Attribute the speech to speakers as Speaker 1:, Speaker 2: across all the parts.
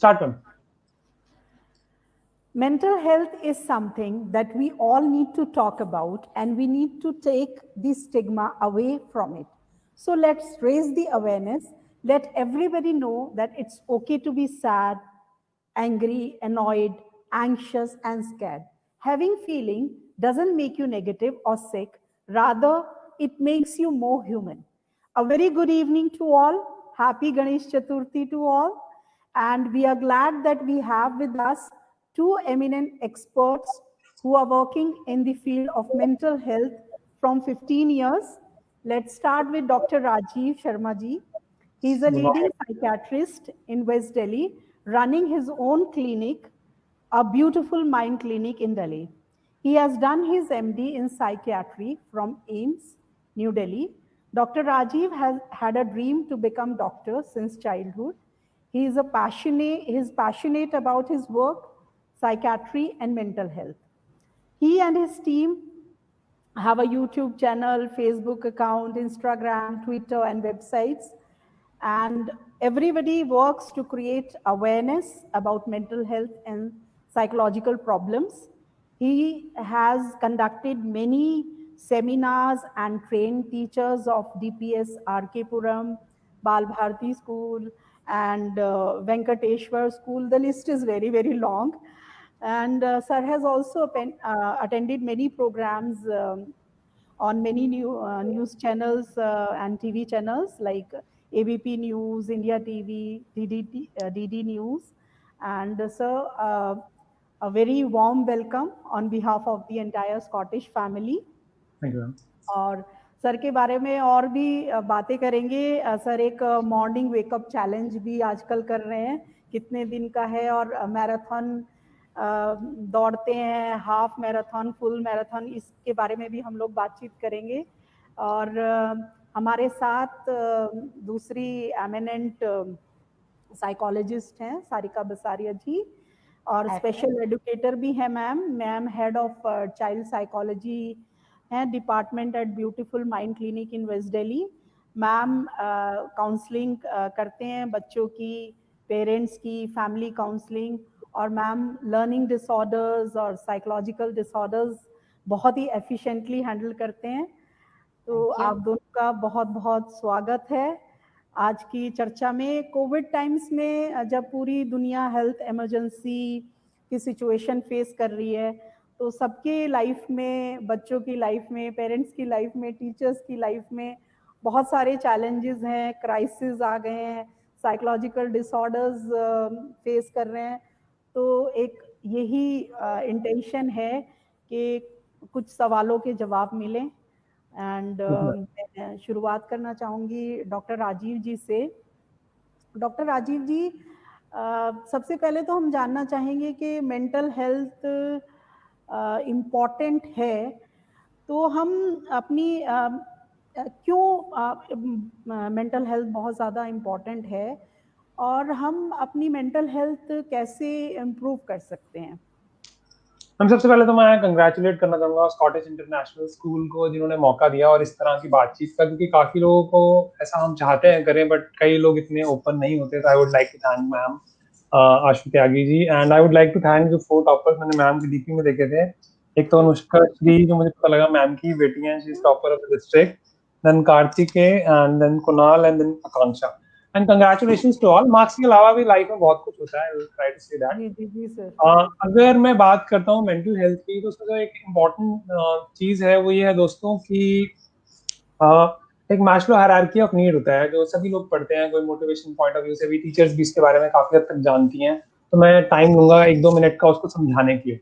Speaker 1: Start ma'am.
Speaker 2: Mental health is something that we all need to talk about, and we need to take the stigma away from it. So let's raise the awareness. Let everybody know that it's okay to be sad, angry, annoyed, anxious, and scared. Having feeling doesn't make you negative or sick. Rather, it makes you more human. A very good evening to all. Happy Ganesh Chaturthi to all. And we are glad that we have with us two eminent experts who are working in the field of mental health from 15 years. Let's start with Dr. Rajiv Sharma ji. He is a leading psychiatrist in West Delhi, running his own clinic, a beautiful mind clinic in Delhi. He has done his MD in psychiatry from AIIMS, New Delhi. Dr. Rajiv has had a dream to become doctor since childhood. He is passionate about his work, psychiatry, and mental health. He and his team have a YouTube channel, Facebook account, Instagram, Twitter, and websites. And everybody works to create awareness about mental health and psychological problems. He has conducted many seminars and trained teachers of DPS RK Puram, Bal Bharati School, and Venkateshwar School. The list is very, very long. And Sir has also attended many programs on many news channels and TV channels like ABP News, India TV, DD News. And Sir, a very warm welcome on behalf of the entire Scottish family.
Speaker 1: Thank you.
Speaker 2: और sir के बारे में और भी बातें करेंगे। Sir एक morning wake up challenge भी आजकल कर रहे हैं, कितने दिन का है, और मैराथन दौड़ते हैं, हाफ मैराथन, फुल मैराथन, इसके बारे में भी हम लोग बातचीत करेंगे। और हमारे साथ दूसरी एमिनेंट साइकोलॉजिस्ट हैं सारिका बसारिया जी, और स्पेशल एजुकेटर भी हैं ma'am head of child psychology हैं department at beautiful mind clinic in west Delhi. Ma'am counselling करते हैं बच्चों की, पेरेंट्स की, फैमिली काउंसलिंग, और मैम लर्निंग डिसऑर्डर्स और साइकोलॉजिकल डिसऑर्डर्स बहुत ही एफिशिएंटली हैंडल करते हैं। तो आप दोनों का बहुत बहुत स्वागत है आज की चर्चा में। कोविड टाइम्स में जब पूरी दुनिया हेल्थ इमरजेंसी की सिचुएशन फेस कर रही है, तो सबके लाइफ में, बच्चों की लाइफ में, पेरेंट्स की लाइफ में, टीचर्स की लाइफ में बहुत सारे चैलेंजेस हैं, क्राइसिस आ गए हैं, साइकोलॉजिकल डिसऑर्डर्स फेस कर रहे हैं। तो एक यही इंटेंशन है कि कुछ सवालों के जवाब मिलें। एंड मैं शुरुआत करना चाहूँगी डॉक्टर राजीव जी से। डॉक्टर राजीव जी, सबसे पहले तो हम जानना चाहेंगे कि मेंटल हेल्थ इम्पॉर्टेंट है, तो हम अपनी क्यों मेंटल हेल्थ बहुत ज़्यादा इम्पॉर्टेंट है, और हम अपनी मेंटल हेल्थ कैसे इम्प्रूव कर सकते हैं?
Speaker 1: हम सबसे पहले तो मैं कंग्रेचुलेट करना चाहूँगा स्कॉटिश इंटरनेशनल स्कूल को, जिन्होंने मौका दिया और इस तरह की बातचीत का, क्योंकि काफ़ी लोगों को ऐसा हम चाहते हैं करें, बट कई लोग इतने ओपन नहीं होते। तो I would like to thank ma'am Ashu Tyagi ji, and I would like to thank जो 4 टॉपर्स मैंने मैम की डीपी में देखे थे। एक तो अनुष्का श्री, जो मुझे पता लगा मैम की बेटी हैं, she is topper of the district, then Kartikeya, and then Kunal, and then Akanksha. And congratulations to all. Marks के अलावा भी लाइफ में बहुत कुछ होता है, I will try to say that.
Speaker 2: जी सर।
Speaker 1: अगर मैं बात करता हूँ मेंटल हेल्थ की, तो उसमें जो एक इम्पॉर्टेंट चीज है वो ये है दोस्तों कि एक मैस्लो हायरार्की ऑफ नीड होता है, जो सभी लोग पढ़ते हैं, कोई मोटिवेशन पॉइंट ऑफ व्यू से भी, टीचर्स भी इसके बारे में काफी हद तक जानती हैं। तो मैं टाइम लूंगा 1-2 मिनट का उसको समझाने के लिए।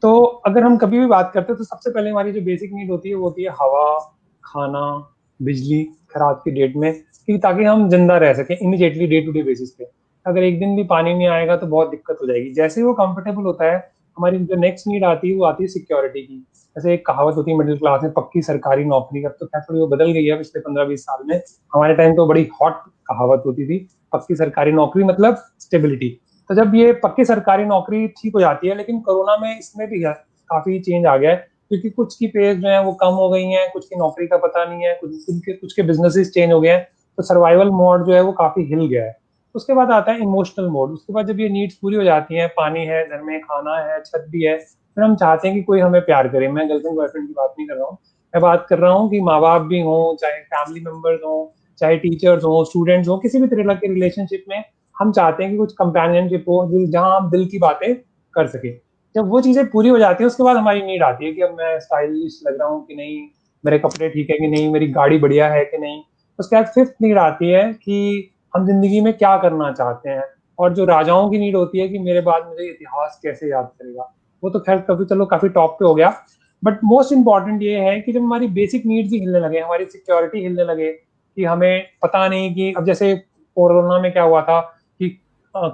Speaker 1: तो अगर हम कभी भी बात करते हैं तो सबसे पहले हमारी जो बेसिक नीड होती है वो होती है हवा, खाना, बिजली, खराब की डेट में, कि ताकि हम जिंदा रह सकें immediately day to day basis पे। अगर एक दिन भी पानी नहीं आएगा तो बहुत दिक्कत हो जाएगी। जैसे ही वो कंफर्टेबल होता है, हमारी जो नेक्स्ट नीड आती है वो आती है सिक्योरिटी की। जैसे एक कहावत होती है मिडिल क्लास में, पक्की सरकारी नौकरी। अब तो क्या थोड़ी वो बदल गई है पिछले 15-20 साल में। हमारे टाइम तो बड़ी हॉट कहावत होती थी, पक्की सरकारी नौकरी मतलब स्टेबिलिटी। तो जब ये पक्की सरकारी नौकरी ठीक हो जाती है, लेकिन कोरोना में इसमें भी काफी चेंज आ गया है, क्योंकि कुछ की पेज जो है वो कम हो गई हैं, कुछ की नौकरी का पता नहीं है, कुछ के बिजनेसेस चेंज हो गए हैं, तो सर्वाइवल मोड जो है वो काफी हिल गया है। उसके बाद आता है इमोशनल मोड। उसके बाद जब ये नीड्स पूरी हो जाती हैं, पानी है घर में, खाना है, छत भी है, फिर हम चाहते हैं कि कोई हमें प्यार करे। मैं गर्लफ्रेंड बॉयफ्रेंड की बात नहीं कर रहा हूँ, मैं बात कर रहा हूँ कि माँ बाप भी हों, चाहे फैमिली मेंबर्स हों, चाहे टीचर्स हों, स्टूडेंट्स हों, किसी भी तरह के रिलेशनशिप में हम चाहते हैं कि कुछ कंपेनियनशिप हो जहाँ हम दिल की बातें कर सके। जब वो चीजें पूरी हो जाती है, उसके बाद हमारी नीड आती है कि अब मैं स्टाइलिश लग रहा हूँ कि नहीं, मेरे कपड़े ठीक है कि नहीं, मेरी गाड़ी बढ़िया है कि नहीं। उसके बाद फिफ्थ नीड आती है कि हम जिंदगी में क्या करना चाहते हैं। और जो राजाओं की नीड होती है कि मेरे बाद मुझे इतिहास कैसे याद करेगा। वो तो खैर कभी चलो काफी टॉप पे हो गया। बट मोस्ट इंपॉर्टेंट ये है कि जब हमारी बेसिक नीड्स ही हिलने लगे, हमारी सिक्योरिटी हिलने लगे, कि हमें पता नहीं कि अब जैसे कोरोना में क्या हुआ था कि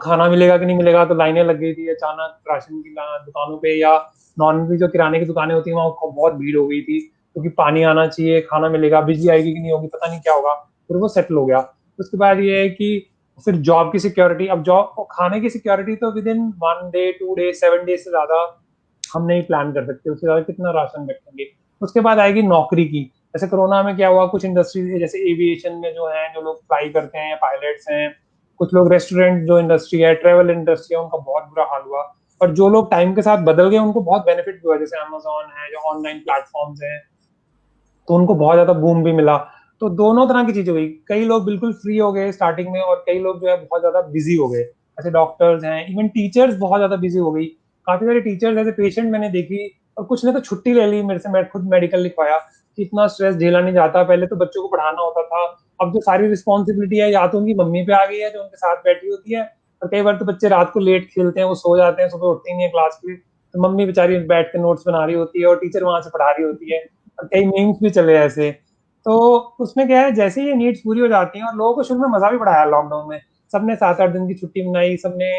Speaker 1: खाना मिलेगा कि नहीं मिलेगा, तो लाइनें लग गई थी अचानक राशन की दुकानों पे, या नॉन जो किराने की दुकानें होती है वहाँ बहुत भीड़ हो गई थी, क्योंकि पानी आना चाहिए, खाना मिलेगा, बिजली आएगी कि नहीं होगी, पता नहीं क्या होगा। फिर वो सेटल हो गया। उसके बाद ये है कि फिर जॉब की सिक्योरिटी। अब जॉब खाने की सिक्योरिटी तो with in 1 day 2 day 7 day से ज्यादा हम नहीं प्लान कर सकते, उससे ज्यादा कितना राशन रखेंगे। उसके बाद आएगी नौकरी की। जैसे कोरोना में क्या हुआ, कुछ इंडस्ट्रीज जैसे एविएशन में जो है, जो लोग फ्लाई करते हैं, पायलट्स हैं, कुछ लोग रेस्टोरेंट जो इंडस्ट्री है, ट्रेवल इंडस्ट्री है, उनका बहुत बुरा हाल हुआ। और जो लोग टाइम के साथ बदल गए उनको बहुत बेनिफिट हुआ, जैसे अमेजोन है, जो ऑनलाइन प्लेटफॉर्म्स हैं, तो उनको बहुत ज्यादा बूम भी मिला। तो दोनों तरह की चीजें हुई, कई लोग बिल्कुल फ्री हो गए स्टार्टिंग में, और कई लोग जो है बहुत ज्यादा बिजी हो गए। ऐसे डॉक्टर्स हैं, इवन टीचर्स बहुत ज्यादा बिजी हो गई। काफी सारे टीचर्स ऐसे पेशेंट मैंने देखी, और कुछ ने तो छुट्टी ले ली मेरे से, मैं खुद मेडिकल लिखवाया कि इतना स्ट्रेस झेला नहीं जाता। पहले तो बच्चों को पढ़ाना होता था, अब जो सारी रिस्पॉन्सिबिलिटी है या तो उनकी मम्मी पे आ गई है जो उनके साथ बैठी होती है, और कई बार तो बच्चे रात को लेट खेलते हैं, वो सो जाते हैं, सुबह उठते ही नहीं है क्लास के लिए, तो मम्मी बेचारी बैठ के नोट्स बना रही होती है और टीचर वहां से पढ़ा रही होती है। और कई मीम्स भी चले ऐसे। तो उसमें क्या है, जैसे ही ये नीड्स पूरी हो जाती हैं, और लोगों को शुरू में मजा भी पड़ा है लॉकडाउन में, सबने 7-8 दिन की छुट्टी मनाई, सबने।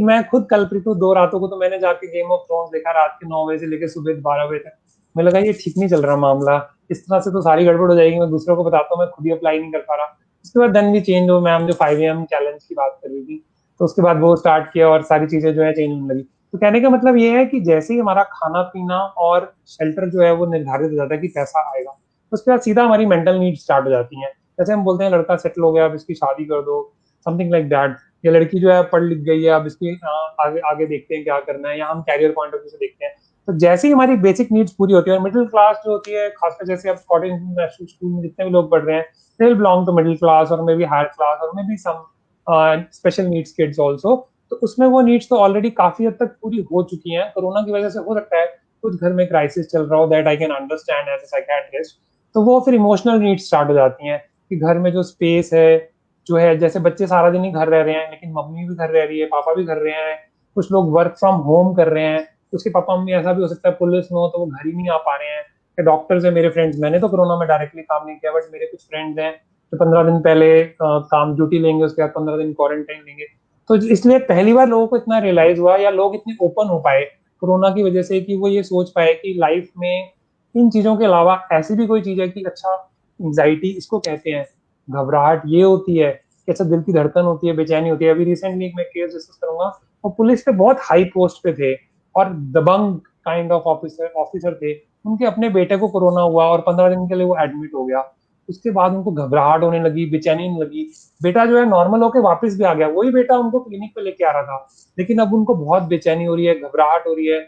Speaker 1: मैं खुद कल्प्रिट हूँ, 2 रातों को तो मैंने जाके गेम ऑफ थ्रोन्स देखा रात के 9 बजे से लेकर सुबह 12 बजे तक। मुझे लगा ये ठीक नहीं चल रहा मामला, इस तरह से तो सारी गड़बड़ हो जाएगी, मैं दूसरों को बताता हूँ, मैं खुद ही अप्लाई नहीं कर पा रहा। उसके बाद देन भी चेंज हो, मैम जो 5 AM चैलेंज की बात कर रही थी, तो उसके बाद वो स्टार्ट किया और सारी चीजें जो है चेंज होने लगी। तो कहने का मतलब ये है कि जैसे ही हमारा खाना पीना और शेल्टर जो है वो निर्धारित हो जाता है कि पैसा आएगा, उसके बाद सीधा हमारी मेंटल नीड स्टार्ट हो जाती हैं। जैसे हम बोलते हैं लड़का सेटल हो गया, अब इसकी शादी कर दो, समथिंग लाइक दैट। या लड़की जो है पढ़ लिख गई है, अब इसकी आगे आगे देखते हैं क्या करना है, या हम कैरियर पॉइंट ऑफ व्यू से देखते हैं। तो जैसे ही हमारी बेसिक नीड्स पूरी होती है, और मिडिल क्लास जो होती है, खासकर जैसे अब कॉटेज इंटरनेशनल स्कूल में जितने भी लोग पढ़ रहे हैं, they will belong to middle class और मे बी हायर क्लास और maybe some special needs kids also. तो उसमें वो नीड्स तो ऑलरेडी काफी हद तक पूरी हो चुकी हैं। कोरोना की वजह से हो सकता है कुछ घर में क्राइसिस चल रहा हो, that I can understand as a psychiatrist. तो वो फिर इमोशनल नीड्स स्टार्ट हो जाती हैं कि घर में जो स्पेस है, जो है, जैसे बच्चे सारा दिन ही घर रह रहे हैं, लेकिन मम्मी भी घर रह रही है, पापा भी घर रहे हैं, कुछ लोग वर्क फ्रॉम होम कर रहे हैं, उसके पापा मम्मी ऐसा भी हो सकता है पुलिस में हो तो वो घर ही नहीं आ पा रहे हैं। डॉक्टर्स है मेरे फ्रेंड्स, मैंने तो कोरोना में डायरेक्टली काम नहीं किया, बट मेरे कुछ फ्रेंड्स हैं जो 15 दिन पहले काम ड्यूटी लेंगे, उसके बाद 15 दिन क्वारंटाइन लेंगे। तो इसलिए पहली बार लोगों को इतना रियलाइज हुआ, या लोग इतने ओपन हो पाए कोरोना की वजह से, कि वो ये सोच पाए कि लाइफ में इन चीजों के अलावा ऐसी भी कोई चीज है कि अच्छा, एंजाइटी इसको कहते हैं, घबराहट ये होती है कि अच्छा दिल की धड़कन होती है, बेचैनी होती है। अभी रिसेंटली एक मैं केस डिस्कस करूंगा, वो पुलिस पे बहुत हाई पोस्ट पे थे और दबंग काइंड ऑफ ऑफिसर ऑफिसर थे, उनके अपने बेटे को कोरोना हुआ और 15 दिन के लिए वो एडमिट हो गया। उसके बाद उनको घबराहट होने लगी, बेचैनी होने लगी। बेटा जो है नॉर्मल होकर वापस भी आ गया, वही बेटा उनको क्लिनिक पे लेके आ रहा था, लेकिन अब उनको बहुत बेचैनी हो रही है, घबराहट हो रही है।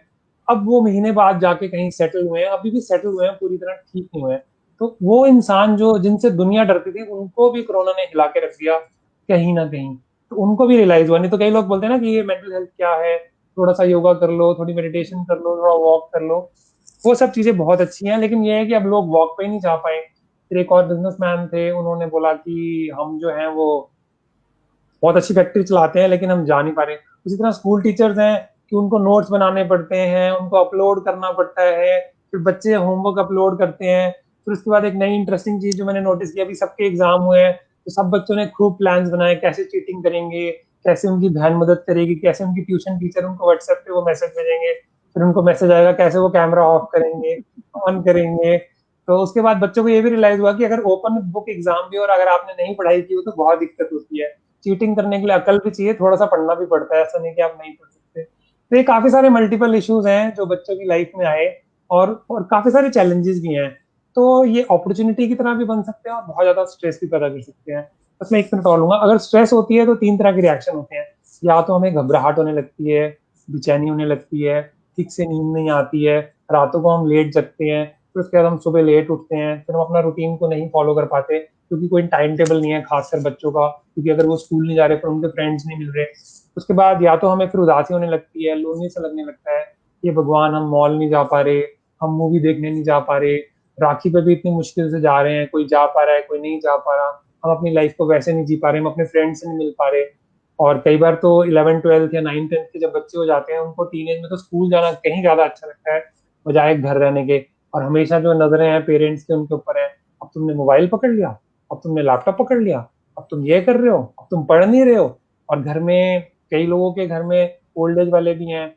Speaker 1: अब वो महीने बाद जाके कहीं सेटल हुए हैं, अभी भी सेटल हुए हैं, पूरी तरह ठीक नहीं हुए हैं। तो वो इंसान जो जिनसे दुनिया डरती थी, उनको भी कोरोना ने हिला के रख दिया कहीं ना कहीं। तो उनको भी रियलाइज हुआ। नहीं तो कई लोग बोलते हैं ना कि ये मेंटल हेल्थ क्या है, थोड़ा सा योगा कर लो, थोड़ी मेडिटेशन कर लो, थोड़ा वॉक कर लो, वो सब चीजें बहुत अच्छी हैं, लेकिन ये है कि अब लोग वॉक पे ही नहीं जा पाए। फिर एक और बिजनेसमैन थे, उन्होंने बोला कि हम जो है वो बहुत अच्छी फैक्ट्री चलाते हैं लेकिन हम जा नहीं पा रहे। उसी तरह स्कूल टीचर्स हैं कि उनको नोट्स बनाने पड़ते हैं, उनको अपलोड करना पड़ता है, फिर बच्चे होमवर्क अपलोड करते हैं। फिर उसके बाद एक नई इंटरेस्टिंग चीज जो मैंने नोटिस किया, अभी सबके एग्जाम हुए हैं, तो सब बच्चों ने खूब प्लान्स बनाए, कैसे चीटिंग करेंगे, कैसे उनकी बहन मदद करेगी, कैसे उनकी ट्यूशन टीचर उनको व्हाट्सएप पे वो मैसेज भेजेंगे, फिर उनको मैसेज आएगा कैसे वो कैमरा ऑफ करेंगे, ऑन करेंगे। तो उसके बाद बच्चों को ये भी रियलाइज हुआ कि अगर ओपन बुक एग्जाम भी और अगर आपने नहीं पढ़ाई की हो तो बहुत दिक्कत होती है। चीटिंग करने के लिए अकल भी चाहिए, थोड़ा सा पढ़ना भी पड़ता है, ऐसा नहीं कि आप नहीं पढ़ सकते। तो ये काफी सारे मल्टीपल इश्यूज हैं जो बच्चों की लाइफ में आए, और काफी सारे चैलेंजेस भी हैं। तो ये अपॉर्चुनिटी की तरह भी बन सकते हैं और बहुत ज्यादा स्ट्रेस भी पैदा कर सकते हैं। बस मैं 1 मिनट और लूंगा। अगर स्ट्रेस होती है तो 3 तरह के रिएक्शन होते हैं। या तो हमें घबराहट होने लगती है, बेचैनी होने लगती है, ठीक से नींद नहीं आती है, रातों को हम लेट जगते हैं, फिर उसके बाद हम सुबह लेट उठते हैं, फिर हम अपना रूटीन को नहीं फॉलो कर पाते क्योंकि कोई टाइम टेबल नहीं है, खासकर बच्चों का, क्योंकि अगर वो स्कूल नहीं जा रहे फिर उनके फ्रेंड्स नहीं मिल रहे। उसके बाद या तो हमें फिर उदासी होने लगती है, लोनली सा लगने लगता है, ये भगवान हम मॉल नहीं जा पा रहे, हम मूवी देखने नहीं जा पा रहे, राखी पे भी इतनी मुश्किल से जा रहे हैं, कोई जा पा रहा है कोई नहीं जा पा रहा, हम अपनी लाइफ को वैसे नहीं जी पा रहे, हम अपने फ्रेंड से नहीं मिल पा रहे। और कई बार तो 11th 12th या 9th 10th के जब बच्चे हो जाते हैं, उनको टीनेज में तो स्कूल जाना कहीं ज्यादा अच्छा लगता है बजाय घर रहने के। और हमेशा जो नजरें हैं पेरेंट्स के उनके ऊपर है, अब तुमने मोबाइल पकड़ लिया, अब तुमने लैपटॉप पकड़ लिया, अब तुम ये कर रहे हो, अब तुम पढ़ नहीं रहे हो। और घर में कई लोगों के घर में ओल्ड एज वाले भी हैं,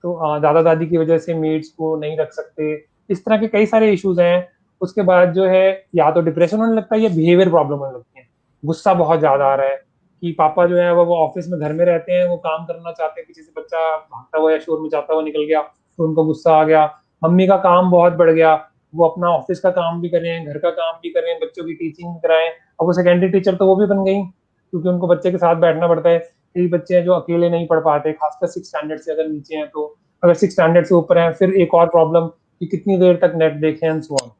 Speaker 1: तो दादा दादी की वजह से मेड्स को नहीं रख सकते। इस तरह के कई सारे इश्यूज हैं। उसके बाद जो है, या तो डिप्रेशन होने लगता है या बिहेवियर प्रॉब्लम होने लगती है। गुस्सा बहुत ज्यादा आ रहा है कि पापा जो है वो ऑफिस में घर में रहते हैं, वो काम करना चाहते हैं, पीछे से बच्चा भागता हुआ या शोर मचाता हुआ निकल गया तो उनको गुस्सा आ गया। मम्मी का काम बहुत बढ़ गया, वो अपना ऑफिस का काम भी कर रहे हैं, घर का काम भी कर रहे हैं, बच्चों की टीचिंग भी कराएं। अब वो सेकेंडरी टीचर तो वो भी बन गई, क्योंकि उनको बच्चे के साथ बैठना पड़ता है। कई बच्चे हैं जो अकेले नहीं पढ़ पाते, खासकर 6 स्टैंडर्ड से अगर नीचे हैं तो। अगर 6 स्टैंडर्ड से ऊपर है फिर एक और प्रॉब्लम कि कितनी देर तक नेट देखें एंड सो ऑन।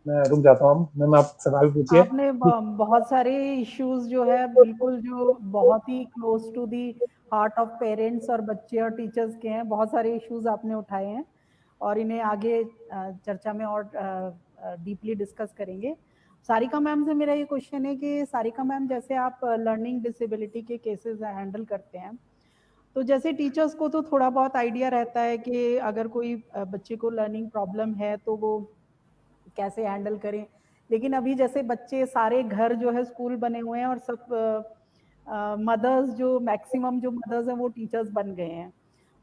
Speaker 1: मैं रुक जाता हूँ, मैं आप सवाल पूछिए।
Speaker 2: आपने बहुत सारे इश्यूज जो है बिल्कुल जो बहुत ही close to the heart of parents और बच्चे और टीचर्स के हैं, बहुत सारे इश्यूज आपने उठाए हैं और इन्हें आगे चर्चा में और डीपली डिस्कस करेंगे। सारिका मैम से मेरा ये क्वेश्चन है कि सारिका मैम, जैसे आप लर्निंग डिसेबिलिटी के केसेस हैंडल करते हैं, तो जैसे टीचर्स को तो थोड़ा बहुत आइडिया रहता है कि अगर कोई बच्चे को लर्निंग प्रॉब्लम है तो वो कैसे हैंडल करें। लेकिन अभी जैसे बच्चे सारे घर जो है स्कूल बने हुए हैं और सब मदर्स जो मैक्सिमम जो मदर्स हैं वो टीचर्स बन गए हैं,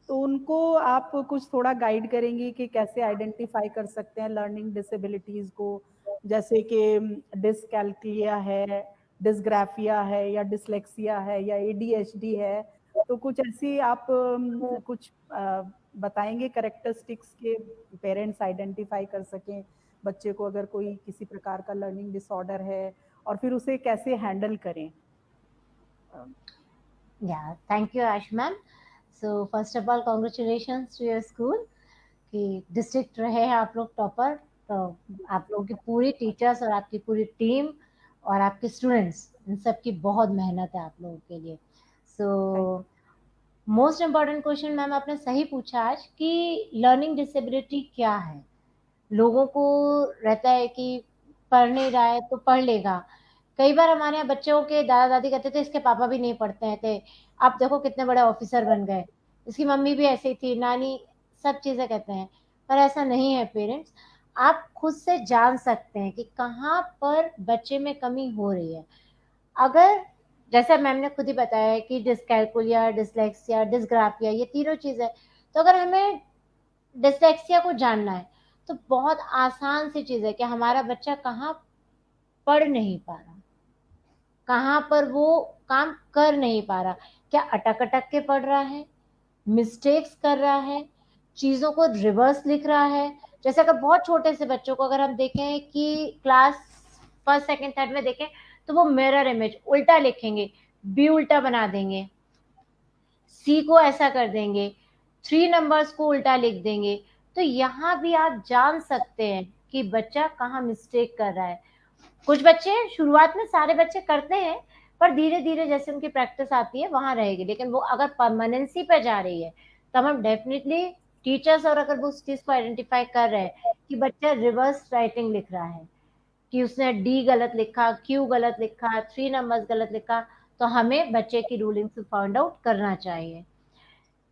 Speaker 2: तो उनको आप कुछ थोड़ा गाइड करेंगी कि कैसे आइडेंटिफाई कर सकते हैं लर्निंग डिसेबिलिटीज को, जैसे कि डिसकैल्कुलिया है, डिसग्राफिया है, या डिसलेक्सिया है, या एडीएचडी है। तो कुछ ऐसी आप कुछ बताएंगे करेक्टरिस्टिक्स के पेरेंट्स आइडेंटिफाई कर सकें बच्चे को अगर कोई किसी प्रकार का लर्निंग डिसऑर्डर है, और फिर उसे कैसे हैंडल करें।
Speaker 3: Yeah, thank you, Ash ma'am. So first of all, congratulations to your school कि डिस्ट्रिक्ट रहे हैं आप लोग टॉपर। तो आप लोगों की पूरी टीचर्स और आपकी पूरी टीम और आपके स्टूडेंट्स, इन सब की बहुत मेहनत है आप लोगों के लिए। So most important question ma'am आपने सही पूछा आज कि लर्निंग डिसेबिलिटी क्या है। लोगों को रहता है कि पढ़ नहीं रहा है तो पढ़ लेगा। कई बार हमारे यहाँ बच्चों के दादा दादी कहते थे इसके पापा भी नहीं पढ़ते थे, आप देखो कितने बड़े ऑफिसर बन गए, इसकी मम्मी भी ऐसी थी, नानी, सब चीजें कहते हैं। पर ऐसा नहीं है पेरेंट्स, आप खुद से जान सकते हैं कि कहाँ पर बच्चे में कमी हो रही है। अगर जैसा मैम ने खुद ही बताया है कि डिसकैल्कुलिया, डिसलेक्सिया, डिसग्राफिया, ये तीनों चीज है। तो अगर हमें डिसलेक्सिया को जानना है तो बहुत आसान सी चीज है कि हमारा बच्चा कहाँ पढ़ नहीं पा रहा, कहाँ पर वो काम कर नहीं पा रहा, क्या अटक अटक के पढ़ रहा है, मिस्टेक्स कर रहा है, चीजों को रिवर्स लिख रहा है। जैसे अगर बहुत छोटे से बच्चों को अगर हम देखें कि क्लास फर्स्ट सेकंड थर्ड में देखें तो वो मिरर इमेज उल्टा लिखेंगे, बी उल्टा बना देंगे, सी को ऐसा कर देंगे, 3 नंबर्स को उल्टा लिख देंगे। तो यहाँ भी आप जान सकते हैं कि बच्चा कहाँ मिस्टेक कर रहा है। कुछ बच्चे शुरुआत में सारे बच्चे करते हैं, पर धीरे धीरे जैसे उनकी प्रैक्टिस आती है वहां रहेगी। लेकिन वो अगर परमानेंसी पे जा रही है तो हम डेफिनेटली टीचर्स, और अगर वो उस चीज को आइडेंटिफाई कर रहे हैं कि बच्चा रिवर्स राइटिंग लिख रहा है, कि उसने डी गलत लिखा, क्यू गलत लिखा, 3 नंबर्स गलत लिखा, तो हमें बच्चे की रूलिंग से फाइंड आउट करना चाहिए।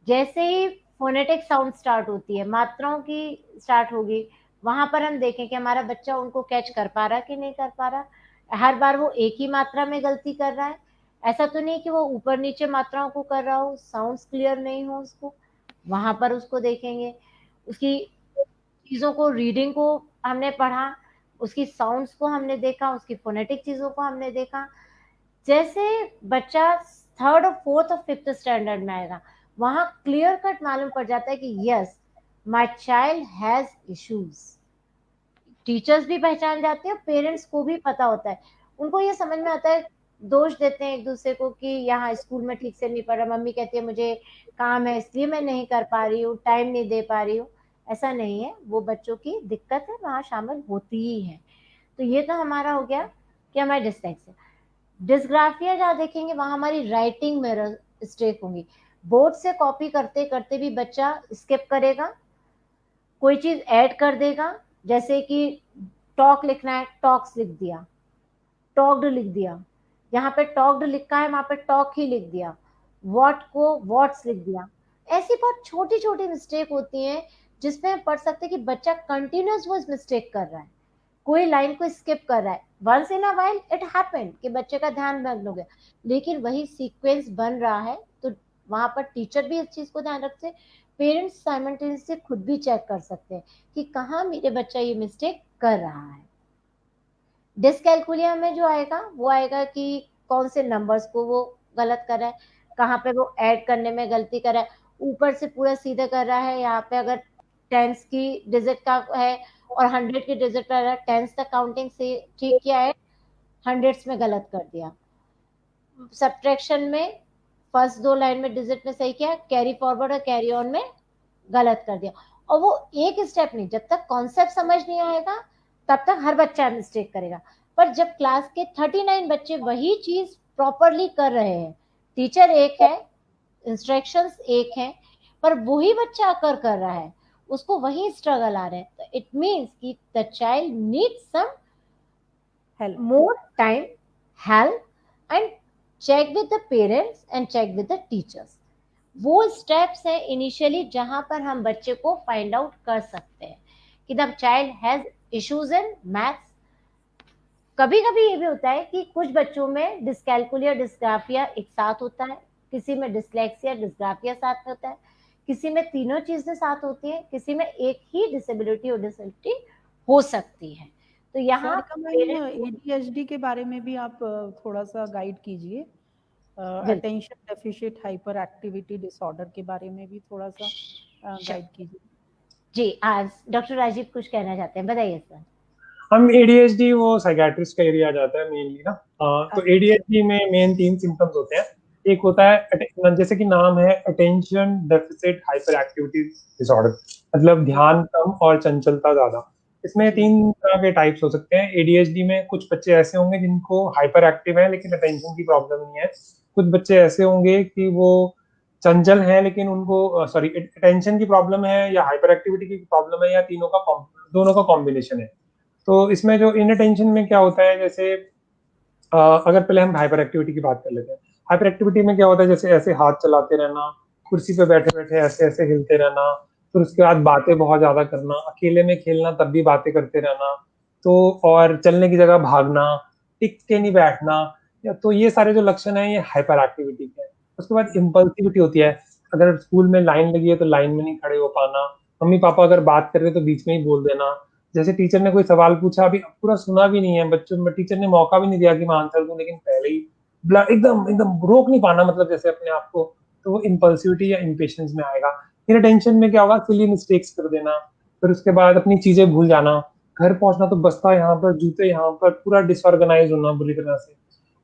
Speaker 3: जैसे ही फोनेटिक साउंड स्टार्ट होती है, मात्राओं की स्टार्ट होगी, वहां पर हम देखें कि हमारा बच्चा उनको कैच कर पा रहा कि नहीं कर पा रहा। हर बार वो एक ही मात्रा में गलती कर रहा है, ऐसा तो नहीं कि वो ऊपर नीचे मात्राओं को कर रहा हो, साउंड्स क्लियर नहीं हो उसको, वहां पर उसको देखेंगे। उसकी चीजों को, रीडिंग को हमने पढ़ा, उसकी साउंड्स को हमने देखा, उसकी फोनेटिक चीजों को हमने देखा। जैसे बच्चा थर्ड और फोर्थ और फिफ्थ स्टैंडर्ड में आएगा, वहां क्लियर कट मालूम पड़ जाता है कि yes, my child has issues. Teachers भी पहचान जाते हैं, पेरेंट्स को भी पता होता है, उनको ये समझ में आता है दोष देते हैं एक दूसरे को कि यहाँ स्कूल में ठीक से नहीं पढ़ रहा, मम्मी कहती है मुझे काम है इसलिए मैं नहीं कर पा रही हूँ, टाइम नहीं दे पा रही हूँ। ऐसा नहीं है, वो बच्चों की दिक्कत है, वहाँ शामिल होती ही है। तो ये तो हमारा हो गया कि हमारी डिसलेक्सिया। डिस्ग्राफिया जहाँ देखेंगे वहाँ हमारी राइटिंग में मिस्टेक होंगी। बोर्ड से कॉपी करते करते भी बच्चा स्किप करेगा, कोई चीज ऐड कर देगा, जैसे कि टॉक लिखना है टॉक्स लिख दिया, टॉक्ड लिख दिया, यहाँ पे टॉक्ड लिखा है वहां पे टॉक ही लिख दिया, वॉट को वॉट्स लिख दिया। ऐसी बहुत छोटी छोटी मिस्टेक होती हैं जिसमें हम पढ़ सकते हैं कि बच्चा कंटिन्यूस वो मिस्टेक कर रहा है, कोई लाइन को स्किप कर रहा है। Once in a while it happened कि बच्चे का ध्यान भंग हो गया, लेकिन वही सीक्वेंस बन रहा है तो वहां पर टीचर भी इस चीज को ध्यान रखते, पेरेंट्स साइमल्टेनियसली खुद भी चेक कर सकते हैं कि कहाँ मेरे बच्चा ये मिस्टेक कर रहा है। डिसकैलकुलिया में जो आएगा वो आएगा कि कौन से नंबर्स को वो गलत कर रहा है, कहाँ पे वो ऐड करने में गलती कर रहा है, ऊपर से पूरा सीधे कर रहा है, यहाँ पे अगर टेंस की डिजिट का है और 100 की डिजिट कर रहा है, टेंस तक काउंटिंग से ठीक किया है, हंड्रेड्स में गलत कर दिया। सब्ट्रैक्शन में फर्स्ट 2 लाइन में डिजिट में सही किया, कैरी फॉरवर्ड और कैरी ऑन में गलत कर दिया। और वो एक स्टेप नहीं, जब तक कॉन्सेप्ट समझ नहीं आएगा तब तक हर बच्चा मिस्टेक करेगा। पर जब क्लास के 39 बच्चे वही चीज प्रॉपरली कर रहे हैं, टीचर एक है, इंस्ट्रक्शंस एक है, पर वही बच्चा अकर कर रहा है, उसको वही स्ट्रगल आ रहे हैं, तो इट मीन्स कि the child needs some
Speaker 2: help,
Speaker 3: more time, help, and check with the parents and check with the teachers. वो स्टेप्स हैं इनिशियली जहां पर हम बच्चे को फाइंड आउट कर सकते हैं कि the child has issues in maths. कभी कभी ये भी होता है कि कुछ बच्चों में डिस्कैलकुलिया डिस्ग्राफिया एक साथ होता है, किसी में डिसलेक्सिया डिस्ग्राफिया साथ होता है, किसी में तीनों चीजें साथ होती हैं, किसी में एक ही डिसेबिलिटी और डिसेबिलिटी हो सकती है। तो यहाँ
Speaker 2: सारिका मैम, एडीएचडी के बारे में भी आप थोड़ा सा गाइड कीजिए, attention deficient hyper activity disorder के बारे में भी थोड़ा सा गाइड कीजिए।
Speaker 3: जी, आज डॉक्टर राजीव कुछ कहना चाहते हैं, बताइए सर।
Speaker 1: हम एडीएचडी वो साइकियाट्रिस्ट का एरिया आ जाता है मेनली ना। तो एडीएचडी में मेन 3 सिम्टम्स होते हैं। एक होता है जैसे कि नाम है attention deficit hyper activity disorder, मतलब ध्यान कम और चंचलता ज्यादा। इसमें 3 तरह के टाइप्स हो सकते हैं एडीएचडी में। कुछ बच्चे ऐसे होंगे जिनको हाइपर एक्टिव है लेकिन अटेंशन की प्रॉब्लम नहीं है। कुछ बच्चे ऐसे होंगे कि वो चंचल हैं लेकिन उनको सॉरी अटेंशन की प्रॉब्लम है या हाइपर एक्टिविटी की प्रॉब्लम है या तीनों का दोनों का कॉम्बिनेशन है। तो इसमें जो इनअटेंशन में क्या होता है, जैसे अगर पहले हम हाइपर एक्टिविटी की बात कर लेते हैं। हाइपर एक्टिविटी में क्या होता है, जैसे ऐसे हाथ चलाते रहना, कुर्सी पे बैठे बैठे ऐसे ऐसे हिलते रहना, फिर उसके बाद बातें बहुत ज्यादा करना, अकेले में खेलना तब भी बातें करते रहना, तो और चलने की जगह भागना, टिक के नहीं बैठना, या तो ये सारे जो लक्षण है ये हाइपर एक्टिविटी के हैं। उसके बाद इम्पल्सिविटी होती है। अगर स्कूल में लाइन लगी है तो लाइन में नहीं खड़े हो पाना, मम्मी पापा अगर बात कर रहे तो बीच में ही बोल देना, जैसे टीचर ने कोई सवाल पूछा अभी पूरा सुना भी नहीं है, बच्चों में टीचर ने मौका भी नहीं दिया कि मैं आंसर दूं, लेकिन पहले ही एकदम एकदम रोक नहीं पाना, मतलब जैसे अपने आप को, तो वो इम्पल्सिविटी या इम्पेशंस में आएगा। इनअटेंशन में क्या होगा, सिली मिस्टेक्स कर देना, फिर उसके बाद अपनी चीजें भूल जाना, घर पहुंचना तो बस्ता यहाँ पर, जूते यहाँ पर, पूरा डिसऑर्गेनाइज होना बुरी तरह से,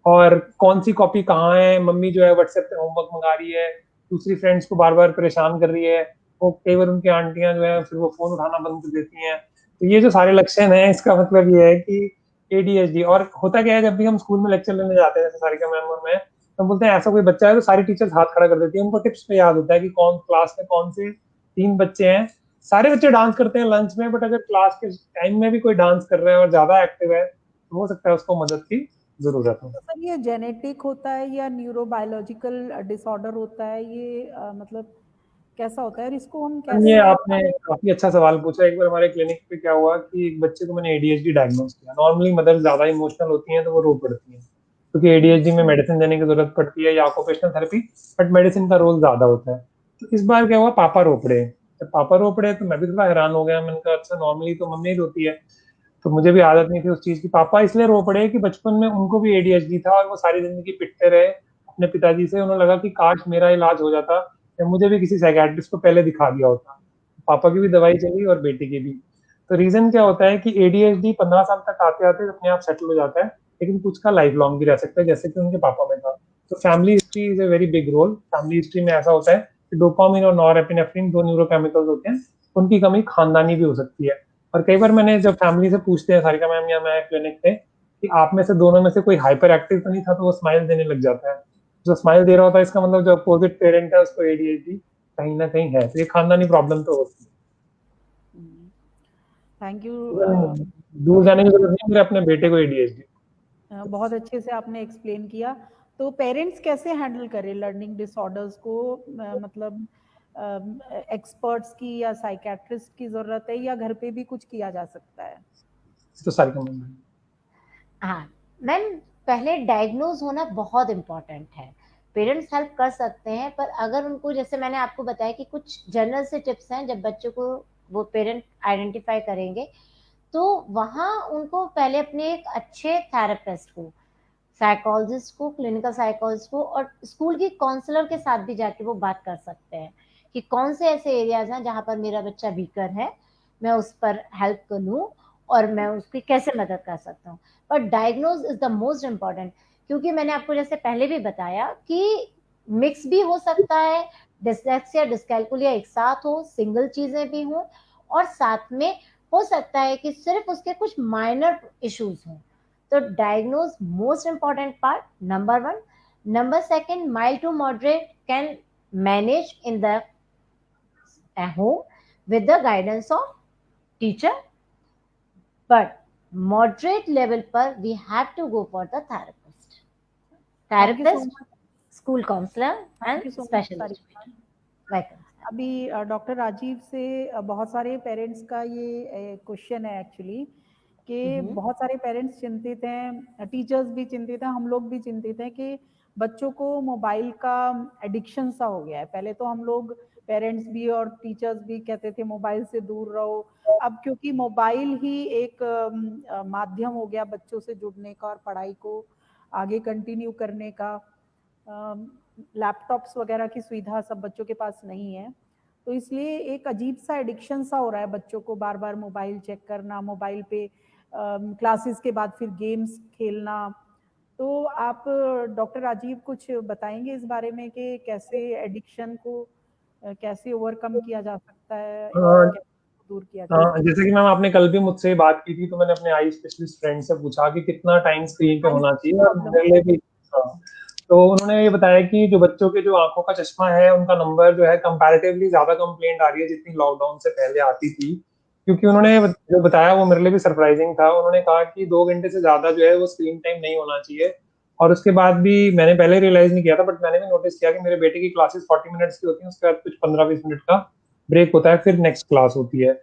Speaker 1: और कौन सी कॉपी कहाँ है, मम्मी जो है व्हाट्सएप पे होमवर्क मंगा रही है, दूसरी फ्रेंड्स को बार बार परेशान कर रही है, वो कई बार उनकी आंटियां जो है फिर वो फोन उठाना बंद कर देती हैं। तो ये जो सारे लक्षण हैं इसका मतलब ये है कि एडीएचडी। और होता क्या है, जब भी हम स्कूल में लेक्चर लेने जाते हैं जैसे सारिका मैम और मैं, तो बोलते हैं ऐसा कोई बच्चा है, तो सारी टीचर्स हाथ खड़ा कर देती है, उनको टिप्स पे याद होता है कि कौन क्लास में कौन से 3 बच्चे हैं। सारे बच्चे डांस करते हैं लंच में, बट अगर क्लास के टाइम में भी कोई डांस कर रहा है और ज्यादा एक्टिव है तो हो सकता है उसको मदद की जरूरत हो।
Speaker 2: तो सर ये जेनेटिक होता है या न्यूरोबायोलॉजिकल डिसऑर्डर होता है, ये मतलब कैसा होता है और इसको हम
Speaker 1: ये
Speaker 2: कैसे?
Speaker 1: आपने काफी अच्छा सवाल पूछा। एक बार हमारे क्लिनिक पे क्या हुआ कि एक बच्चे को मैंने एडीएचडी डायग्नोस किया। नॉर्मली मदर ज्यादा इमोशनल होती हैं तो वो रो पड़ती हैं, क्योंकि एडीएचडी में मेडिसिन देने की जरूरत पड़ती है या ऑक्यूपेशनल थेरेपी, बट मेडिसिन का रोल ज्यादा होता है। तो इस बार क्या हुआ, पापा रो पड़े। जब पापा रो पड़े तो मैं भी थोड़ा हैरान हो गया। मैंने कहा अच्छा, नॉर्मली तो मम्मी रोती है, तो मुझे भी आदत नहीं थी उस चीज की। पापा इसलिए रो पड़े कि बचपन में उनको भी एडीएचडी था और वो सारी जिंदगी पिटते रहे अपने पिताजी से। उन्हें लगा कि काश मेरा इलाज हो जाता या मुझे भी किसी साइकियाट्रिस्ट को पहले दिखा दिया होता। पापा की भी दवाई चली और बेटी की भी। तो रीजन क्या होता है कि एडीएचडी 15 साल तक आते आते अपने आप सेटल हो जाता है। लेकिन कुछ का लाइफ लॉन्ग भी रह सकता है, जैसे कि उनके पापा में था। तो family history is a very big role. Family history में ऐसा होता है कि डोपामिन और नॉरएपिनेफ्रिन 2 न्यूरोकेमिकल्स होते हैं, उनकी कमी खानदानी भी हो सकती है। और कई बार मैंने जब फैमिली से पूछते हैं, सारिका मैम या मैं क्लिनिक पे, कि आप में से दोनों में से कोई हाइपर एक्टिव तो नहीं था, तो वो स्माइल देने लग जाता है। जो स्माइल दे रहा होता है, इसका मतलब जो अपोजिट पेरेंट है उसको एडीएचडी कहीं ना कहीं है। तो ये खानदानी प्रॉब्लम तो होती
Speaker 2: थैंक यू
Speaker 1: है। दूर जाने की जरूरत नहीं, मेरे अपने बेटे को एडीएचडी।
Speaker 2: बहुत अच्छे से आपने एक्सप्लेन किया। तो पेरेंट्स कैसे हैंडल करें लर्निंग डिसऑर्डर्स को? मतलब एक्सपर्ट्स की या साइकेट्रिस्ट की जरूरत है, या घर पे भी कुछ किया जा सकता है?
Speaker 1: तो सारिका मैम,
Speaker 3: हाँ मैम, पहले डायग्नोज होना बहुत इम्पोर्टेंट है। पेरेंट्स हेल्प कर सकते हैं, पर अगर उनको, जैसे मैंने आपको बताया कि कुछ जनरल से टिप्स हैं, जब बच्चों को वो पेरेंट आइडेंटिफाई करेंगे, तो वहाँ उनको पहले अपने एक अच्छे थेरेपिस्ट को, साइकोलॉजिस्ट को, क्लिनिकल साइकोलॉजिस्ट को और स्कूल की काउंसलर के साथ भी जाके वो बात कर सकते हैं कि कौन से ऐसे एरियाज हैं जहाँ पर मेरा बच्चा वीकर है, मैं उस पर हेल्प करूँ और मैं उसकी कैसे मदद कर सकता हूँ। पर diagnose is the most important, क्योंकि मैंने आपको जैसे पहले भी बताया कि मिक्स भी हो सकता है, डिसलेक्सिया डिस्कैल्कुलिया एक साथ हो, सिंगल चीजें भी हों, और साथ में हो सकता है कि सिर्फ उसके कुछ माइनर इश्यूज हों। तो diagnose most important part, number 1। Number 2, mild to moderate can manage in the home with the guidance of teacher, but moderate level पर we have to go for the therapist, school counselor and special educator. Welcome.
Speaker 2: अभी doctor Rajiv से बहुत सारे parents का ये question है actually, कि बहुत सारे पेरेंट्स चिंतित हैं, टीचर्स भी चिंतित हैं, हम लोग भी चिंतित हैं कि बच्चों को मोबाइल का एडिक्शन सा हो गया है। पहले तो हम लोग पेरेंट्स भी और टीचर्स भी कहते थे मोबाइल से दूर रहो। अब क्योंकि मोबाइल ही एक माध्यम हो गया बच्चों से जुड़ने का और पढ़ाई को आगे कंटिन्यू करने का, लैपटॉप्स वगैरह की सुविधा सब बच्चों के पास नहीं है, तो इसलिए एक अजीब सा एडिक्शन सा हो रहा है बच्चों को, बार बार मोबाइल चेक करना, मोबाइल पे क्लासेस के बाद फिर गेम्स खेलना। तो आप डॉक्टर राजीव कुछ बताएंगे इस बारे में कि कैसे एडिक्शन को कैसे ओवरकम किया जा सकता है और कैसे दूर किया जा सकता है?
Speaker 1: जैसे कि मैम आपने कल भी मुझसे बात की थी, तो मैंने अपने आई स्पेशलिस्ट फ्रेंड से पूछा कि कितना टाइम स्क्रीन पे होना चाहिए, और मेरे भी तो उन्होंने ये बताया कि जो बच्चों के जो आंखों का चश्मा है, उनका नंबर जो है कंपैरेटिवली ज्यादा कंप्लेंट आ रही है जितनी लॉकडाउन से पहले आती थी। क्योंकि उन्होंने जो बताया वो मेरे लिए भी सरप्राइजिंग था। उन्होंने कहा कि 2 घंटे से ज्यादा जो है वो स्क्रीन टाइम नहीं होना चाहिए। और उसके बाद भी मैंने पहले रियलाइज नहीं किया था, बट मैंने भी नोटिस किया कि मेरे बेटे की क्लासेस 40 मिनट्स की होती है, उसके बाद कुछ 15-20 मिनट का ब्रेक होता है, फिर नेक्स्ट क्लास होती है।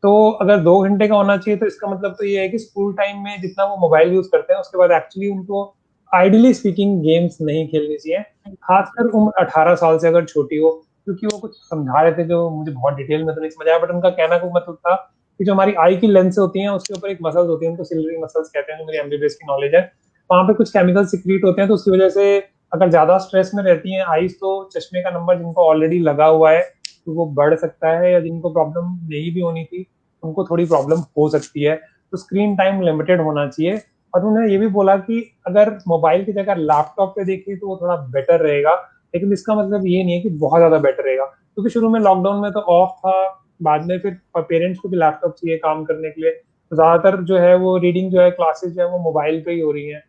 Speaker 1: तो अगर 2 घंटे का होना चाहिए, तो इसका मतलब तो ये है कि स्कूल टाइम में जितना वो मोबाइल यूज करते हैं, उसके बाद एक्चुअली उनको आइडियली स्पीकिंग गेम्स नहीं खेलनी चाहिए, खासकर उम्र 18 साल से अगर छोटी हो। क्योंकि वो कुछ समझा रहे थे जो मुझे बहुत डिटेल में तो नहीं समझ आया, बट उनका कहना को मतलब था कि जो हमारी आई की लेंस होती है उसके ऊपर एक मसल्स होती है, उनको सिल्वरी मसल्स कहते हैं, जो मेरी एमबीबीएस की नॉलेज है। वहां पे कुछ केमिकल सिक्रीट होते हैं, तो उसकी वजह से अगर ज्यादा स्ट्रेस में रहती है आईज, तो चश्मे का नंबर जिनको ऑलरेडी लगा हुआ है तो वो बढ़ सकता है, या जिनको प्रॉब्लम नहीं भी होनी थी उनको थोड़ी प्रॉब्लम हो सकती है। तो स्क्रीन टाइम लिमिटेड होना चाहिए। और उन्होंने ये भी बोला कि अगर मोबाइल की जगह लैपटॉप पे देखिए तो वो थोड़ा बेटर रहेगा, लेकिन इसका मतलब ये नहीं है कि बहुत ज्यादा बेटर रहेगा। क्योंकि शुरू में लॉकडाउन में तो ऑफ था, बाद में फिर पेरेंट्स को भी लैपटॉप चाहिए काम करने के लिए, तो ज्यादातर जो है वो रीडिंग जो है, क्लासेस जो है वो मोबाइल पे ही हो रही है।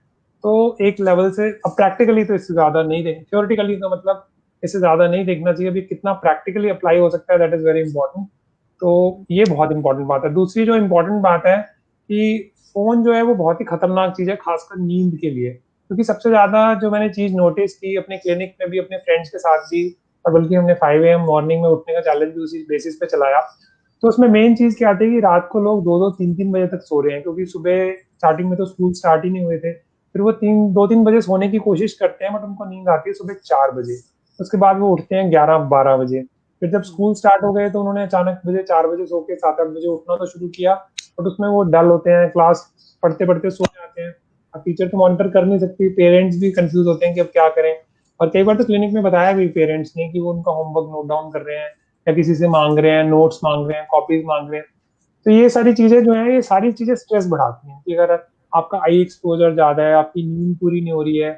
Speaker 1: तो एक लेवल से अब प्रैक्टिकली तो इससे ज्यादा नहीं देख, थ्योरेटिकली का मतलब इससे ज्यादा नहीं देखना चाहिए। अभी कितना प्रैक्टिकली अप्लाई हो सकता है, दैट इज वेरी इंपॉर्टेंट। तो ये बहुत इंपॉर्टेंट बात है। दूसरी जो इंपॉर्टेंट बात है कि फोन जो है वो बहुत ही खतरनाक चीज है, खासकर नींद के लिए। क्योंकि सबसे ज्यादा जो मैंने चीज नोटिस की अपने क्लिनिक में भी, अपने फ्रेंड्स के साथ भी, और बल्कि हमने 5 AM मॉर्निंग में उठने का चैलेंज भी उसी बेसिस पे चलाया, तो उसमें मेन चीज क्या आती है कि रात को लोग 2-2, 3-3 बजे तक सो रहे हैं। क्योंकि सुबह स्टार्टिंग में तो स्कूल स्टार्ट ही नहीं हुए थे, फिर वो 2-3 बजे सोने की कोशिश करते हैं, बट उनको नींद आती है सुबह 4 बजे। उसके बाद वो उठते हैं 11-12 बजे। फिर जब स्कूल स्टार्ट हो गए तो उन्होंने अचानक 4 बजे सो के 7-8 बजे उठना तो शुरू किया, बट उसमें वो डल होते हैं, क्लास पढ़ते पढ़ते सो जाते हैं। अब टीचर तो मॉनिटर कर नहीं सकती, पेरेंट्स भी कंफ्यूज होते हैं कि अब क्या करें। और कई बार तो क्लिनिक में बताया भी पेरेंट्स ने कि वो उनका होमवर्क नोट डाउन कर रहे हैं, या किसी से मांग रहे हैं, नोट्स मांग रहे हैं, कॉपीज मांग रहे हैं। तो ये सारी चीजें जो है, ये सारी चीजें स्ट्रेस बढ़ाती हैं कि अगर आपका आई एक्सपोजर ज्यादा है, आपकी नींद पूरी नहीं हो रही है।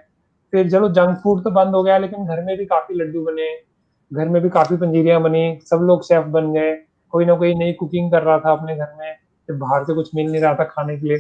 Speaker 1: फिर चलो जंक फूड तो बंद हो गया, लेकिन घर में भी काफी लड्डू बने, घर में भी काफी पंजीरियां बनी, सब लोग शेफ बन गए, कोई ना कोई नई कुकिंग कर रहा था अपने घर में, फिर बाहर से कुछ मिल नहीं रहा था खाने के लिए।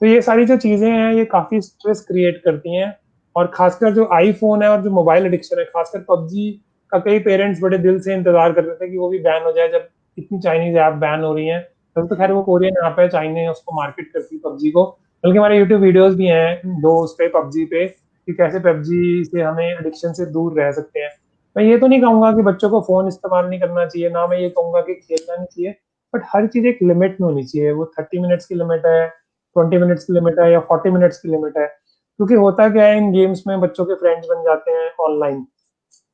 Speaker 1: तो ये सारी जो चीजें हैं ये काफी स्ट्रेस क्रिएट करती हैं। और खासकर जो आईफोन है और जो मोबाइल एडिक्शन है, खासकर पबजी का कई पेरेंट्स बड़े दिल से इंतजार कर रहे थे कि वो भी बैन हो जाए, जब इतनी चाइनीज ऐप बैन हो रही हैं। तब तो खैर वो कोरियन ऐप है, चाइना ने उसको मार्केट करती है पबजी को, बल्कि हमारे यूट्यूब वीडियोस भी हैं दो उस पे पबजी पे, कि कैसे पबजी से हमें एडिक्शन से दूर रह सकते हैं। मैं ये तो नहीं कहूंगा कि बच्चों को फोन इस्तेमाल नहीं करना चाहिए, ना मैं ये कहूंगा कि खेलना नहीं चाहिए, बट हर चीज एक लिमिट में होनी चाहिए। वो 30 मिनट्स की लिमिट है, 20 मिनट्स की लिमिट है, या 40 मिनट्स की लिमिट है। क्योंकि होता क्या है, इन गेम्स में बच्चों के फ्रेंड्स बन जाते हैं ऑनलाइन,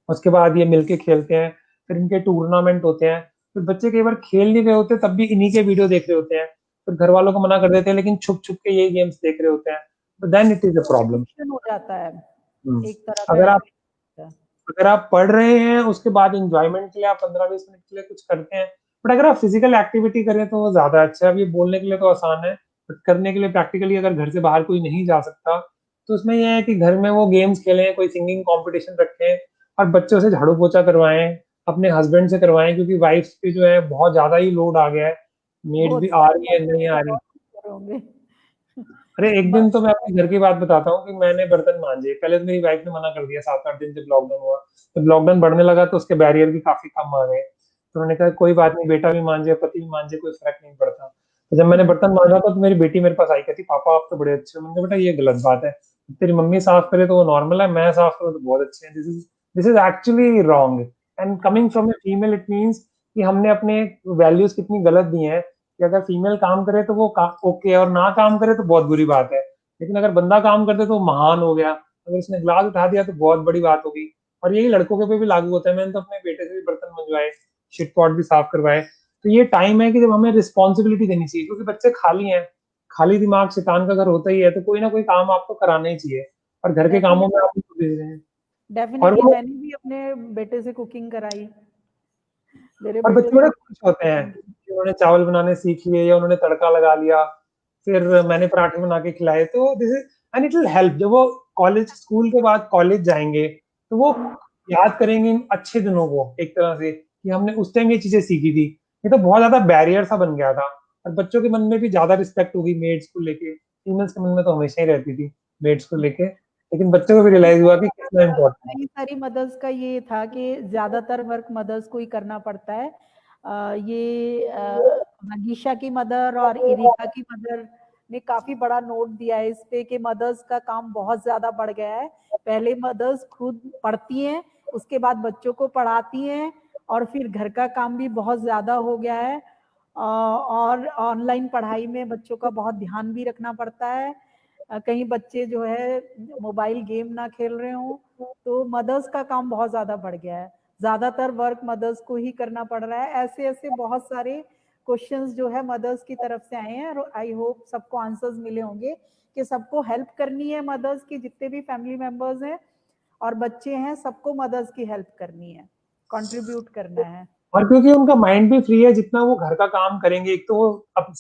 Speaker 1: उसके बाद ये मिलके खेलते हैं, फिर इनके टूर्नामेंट होते हैं, फिर बच्चे कई बार खेल नहीं रहे होते तब भी इन्हीं के वीडियो देख रहे होते हैं, फिर घर वालों को मना कर देते हैं लेकिन छुप छुप के ये गेम्स देख रहे होते हैं, तो then it is a problem.
Speaker 2: Addiction हो जाता है, एक तरह का
Speaker 1: अगर आप
Speaker 2: एडिक्शन।
Speaker 1: अगर आप पढ़ रहे हैं उसके बाद इंजॉयमेंट के लिए आप 15-20 मिनट के लिए कुछ करते हैं, बट अगर आप फिजिकल एक्टिविटी करें तो वो ज्यादा अच्छा है। अब ये बोलने के लिए तो आसान है, बट करने के लिए प्रैक्टिकली अगर घर से बाहर कोई नहीं जा सकता, तो उसमें यह है कि घर में वो गेम्स खेलें, कोई सिंगिंग कंपटीशन रखें, और बच्चों से झाड़ू पोछा करवाएं, अपने हस्बैंड से करवाएं, क्योंकि वाइफ पे जो है बहुत ज्यादा ही लोड आ गया है, मेड
Speaker 2: बहुत
Speaker 1: भी आ
Speaker 2: सारे
Speaker 1: रही है
Speaker 2: बच्चे
Speaker 1: नहीं
Speaker 2: तो
Speaker 1: आ रही।
Speaker 2: बहुत कर होंगे।
Speaker 1: अरे एक दिन तो मैं अपने घर की बात बताता हूँ कि मैंने बर्तन मांजे, पहले तो मेरी वाइफ ने मना कर दिया 7-8 दिन जब लॉकडाउन हुआ। जब लॉकडाउन बढ़ने लगा तो उसके बैरियर भी काफी कम आ गए, तो उन्होंने कहा कोई बात नहीं, बेटा भी मांझे पति भी मांझे, कोई फर्क नहीं पड़ता। तो जब मैंने बर्तन मांजा तो मेरी बेटी मेरे पास आई, कहती पापा आप तो बड़े अच्छे हो। मैंने कहा बेटा ये गलत बात है, तेरी मम्मी साफ करे तो वो नॉर्मल है, मैं साफ करूँ तो बहुत अच्छे हैं, this is actually wrong. And coming from a female it means कि हमने अपने वैल्यूज कितनी गलत दी हैं, कि अगर फीमेल काम करे तो वो ओके, और ना काम करे तो बहुत बुरी बात है, लेकिन अगर बंदा काम करते तो वो महान हो गया, अगर उसने ग्लास उठा दिया तो बहुत बड़ी बात होगी। और यही लड़कों के पे भी लागू होता है, मैंने तो अपने बेटे से भी बर्तन मंजवाए, शिट पॉट भी साफ करवाए। तो ये टाइम है कि जब हमें रिस्पॉन्सिबिलिटी देनी चाहिए, क्योंकि बच्चे खाली हैं, खाली दिमाग शैतान का घर होता ही है, तो कोई ना कोई काम आपको कराना ही चाहिए, और घर के कामों में
Speaker 2: डेफिनेटली,
Speaker 1: आप उनको भेज रहे हैं। और
Speaker 2: डेफिनेटली
Speaker 1: वो
Speaker 2: मैंने भी अपने बेटे से कुकिंग कराई। मेरे
Speaker 1: और
Speaker 2: बेटे
Speaker 1: बच्चे
Speaker 2: को
Speaker 1: बड़े
Speaker 2: भी
Speaker 1: खुश होते हैं
Speaker 2: कुकिंग।
Speaker 1: कि उन्होंने चावल बनाने सीख लिए, या उन्होंने तड़का लगा लिया, फिर मैंने पराठे बना के खिलाए, तो this is and it will help. जब वो कॉलेज स्कूल के बाद कॉलेज जाएंगे तो वो याद करेंगे इन अच्छे दिनों को, एक तरह से कि हमने उस टाइम ये चीजें सीखी थी। ये तो बहुत ज्यादा बैरियर सा बन गया था, और बच्चों के मन में भी ज्यादा रिस्पेक्ट होगी मेड्स को लेके। फीमेल्स के मन में तो हमेशा ही रहती थी मेड्स को लेके, लेकिन बच्चों को भी
Speaker 2: कई
Speaker 1: रियलाइज हुआ कि
Speaker 2: सारी
Speaker 1: कितना इम्पोर्टेंट
Speaker 2: कई सारी मदर्स का ये था कि ज्यादातर वर्क मदर्स को ही करना पड़ता है। ये मनीषा की मदर और इरिका की मदर ने काफी बड़ा नोट दिया है इस पे कि मदर्स का काम बहुत ज्यादा बढ़ गया है। पहले मदर्स खुद पढ़ती हैं, उसके बाद बच्चों को पढ़ाती हैं, और फिर घर का काम भी बहुत ज्यादा हो गया है। और ऑनलाइन पढ़ाई में बच्चों का बहुत ध्यान भी रखना पड़ता है। कहीं बच्चे जो है मोबाइल गेम ना खेल रहे हों, तो मदर्स का काम बहुत ज्यादा बढ़ गया है। ज्यादातर वर्क मदर्स को ही करना पड़ रहा है। ऐसे ऐसे बहुत सारे क्वेश्चंस जो है मदर्स की तरफ से आए हैं, और आई होप सबको आंसर्स मिले होंगे कि सबको हेल्प करनी है। मदर्स की जितने भी फैमिली मेंबर्स हैं और बच्चे हैं, सबको मदर्स की हेल्प करनी है, कंट्रीब्यूट करना है।
Speaker 1: और क्योंकि उनका माइंड भी फ्री है, जितना वो घर का काम करेंगे, एक तो वो अब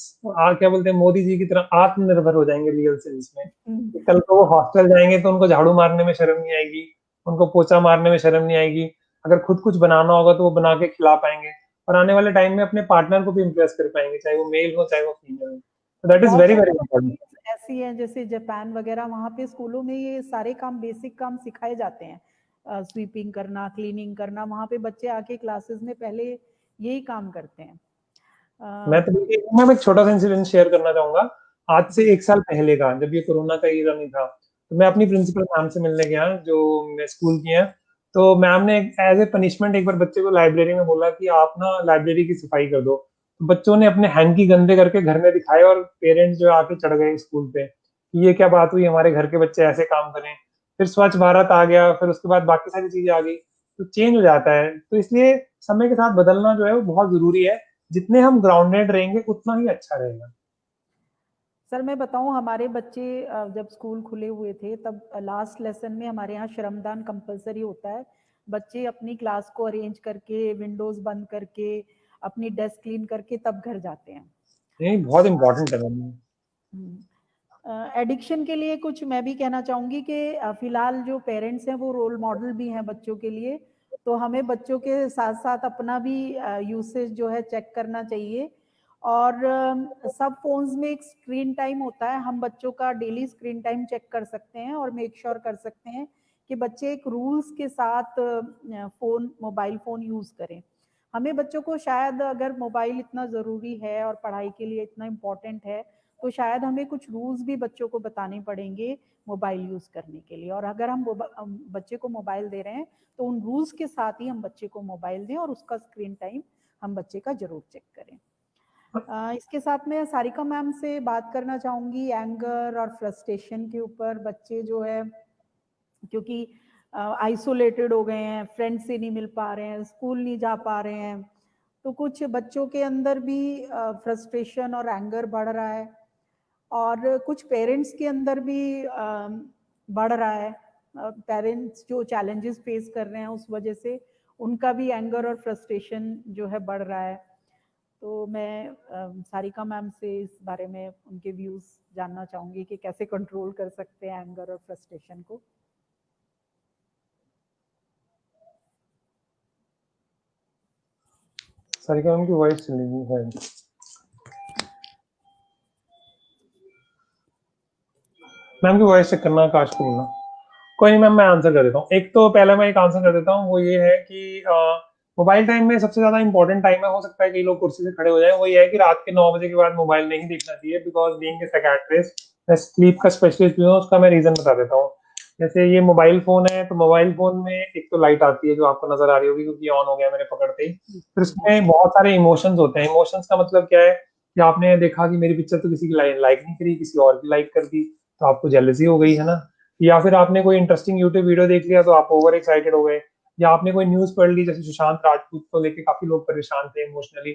Speaker 1: क्या बोलते हैं, मोदी जी की तरह आत्मनिर्भर हो जाएंगे रियल सेंस में। कल को वो हॉस्टल जाएंगे तो उनको झाड़ू मारने में शर्म नहीं आएगी, उनको पोछा मारने में शर्म नहीं आएगी, अगर खुद कुछ बनाना होगा तो वो बना के खिला पाएंगे, और आने वाले टाइम में अपने पार्टनर को भी इम्प्रेस कर पाएंगे, चाहे वो मेल हो चाहे वो फीमेल हो। तो दैट इज
Speaker 2: बहुत
Speaker 1: वेरी
Speaker 2: सारी
Speaker 1: वेरी इंपॉर्टेंट।
Speaker 2: कंट्रीज ऐसी हैं जैसे जापान वगैरह, वहाँ पे स्कूलों में ये सारे काम, बेसिक काम सिखाए जाते हैं। स्वीपिंग करना, क्लीनिंग करना, वहाँ पे बच्चे आके क्लासेस में पहले यही काम करते हैं।
Speaker 1: मैं एक छोटा सा इंसिडेंट शेयर करना चाहूंगा। आज से 1 साल पहले का, जब ये कोरोना का ईरा नहीं था, तो मैं अपनी प्रिंसिपल मैम से मिलने गया जो मैं स्कूल की हैं। तो मैम ने एज ए पनिशमेंट एक बार बच्चे को लाइब्रेरी में बोला कि आप ना लाइब्रेरी की सफाई कर दो। तो बच्चों ने अपने हैंकी गंदे करके घर में दिखाए, और पेरेंट्स जो आके चढ़ गए स्कूल पे कि ये क्या बात हुई, हमारे घर के बच्चे ऐसे काम करें। फिर स्वच्छ भारत आ गया, फिर उसके बाद बाकी सारी चीजें आ गई, तो चेंज हो जाता है। तो इसलिए समय के साथ बदलना जो है वो बहुत जरूरी है, जितने हम ग्राउंडेड रहेंगे उतना ही अच्छा रहेगा।
Speaker 2: सर मैं बताऊं, हमारे बच्चे जब स्कूल खुले हुए थे तब लास्ट लेसन में हमारे यहाँ श्रमदान कंपलसरी होता है। बच्चे अपनी क्लास को अरेंज करके, विंडोज बंद करके, अपनी डेस्क क्लीन करके तब घर जाते हैं।
Speaker 1: नहीं बहुत इंपॉर्टेंट है मैम।
Speaker 2: हम्म, एडिक्शन के लिए कुछ मैं भी कहना चाहूँगी कि फिलहाल जो पेरेंट्स हैं वो रोल मॉडल भी हैं बच्चों के लिए, तो हमें बच्चों के साथ साथ अपना भी यूसेज जो है चेक करना चाहिए। और सब फोन्स में एक स्क्रीन टाइम होता है, हम बच्चों का डेली स्क्रीन टाइम चेक कर सकते हैं और मेक श्योर कर सकते हैं कि बच्चे एक रूल्स के साथ मोबाइल फ़ोन यूज़ करें। हमें बच्चों को शायद अगर मोबाइल इतना ज़रूरी है और पढ़ाई के लिए इतना इम्पोर्टेंट है, तो शायद हमें कुछ रूल्स भी बच्चों को बताने पड़ेंगे मोबाइल यूज़ करने के लिए। और अगर हम बच्चे को मोबाइल दे रहे हैं तो उन रूल्स के साथ ही हम बच्चे को मोबाइल दें और उसका स्क्रीन टाइम हम बच्चे का जरूर चेक करें। इसके साथ में सारिका मैम से बात करना चाहूँगी एंगर और फ्रस्ट्रेशन के ऊपर। बच्चे जो है क्योंकि आइसोलेटेड हो गए हैं, फ्रेंड से नहीं मिल पा रहे हैं, स्कूल नहीं जा पा रहे हैं, तो कुछ बच्चों के अंदर भी फ्रस्ट्रेशन और एंगर बढ़ रहा है और कुछ पेरेंट्स के अंदर भी बढ़ रहा है। पेरेंट्स जो चैलेंजेस फेस कर रहे हैं उस वजह से उनका भी एंगर और फ्रस्ट्रेशन जो है बढ़ रहा है। तो मैं सारिका मैम से इस बारे में उनके व्यूज जानना चाहूंगी कि कैसे कंट्रोल कर सकते हैं एंगर और फ्रस्ट्रेशन को।
Speaker 1: सारिका मैम की वॉइस चली गई है। मैम की वॉइस चेक करना, आकाश को बोलना। कोई नहीं मैम, मैं आंसर कर देता हूँ। एक तो पहले मैं एक आंसर कर देता हूँ, वो ये है कि मोबाइल टाइम में सबसे ज्यादा इंपॉर्टेंट टाइम है, हो सकता है कई लोग कुर्सी से खड़े हो जाए, वो ये है कि रात के 9 बजे के बाद मोबाइल नहीं देखना चाहिए। बिकॉज बीइंग ए साइकियाट्रिस्ट, मैं स्लीप का स्पेशलिस्ट भी हूँ, उसका मैं रीजन बता देता हूँ। जैसे ये मोबाइल फोन है, तो मोबाइल फोन में एक तो लाइट आती है जो आपको नजर आ रही होगी क्योंकि ऑन हो गया मेरे पकड़ते ही। फिर उसमें बहुत सारे इमोशंस होते हैं। इमोशंस का मतलब क्या है कि आपने देखा कि मेरी पिक्चर तो किसी की लाइक नहीं करी, किसी और की लाइक कर दी, तो आपको जेलसी हो गई, है ना। या फिर आपने कोई इंटरेस्टिंग यूट्यूब वीडियो देख लिया तो आप ओवर एक्साइटेड हो गए। या आपने कोई न्यूज पढ़ ली, जैसे सुशांत राजपूत को लेके काफी लोग परेशान थे इमोशनली।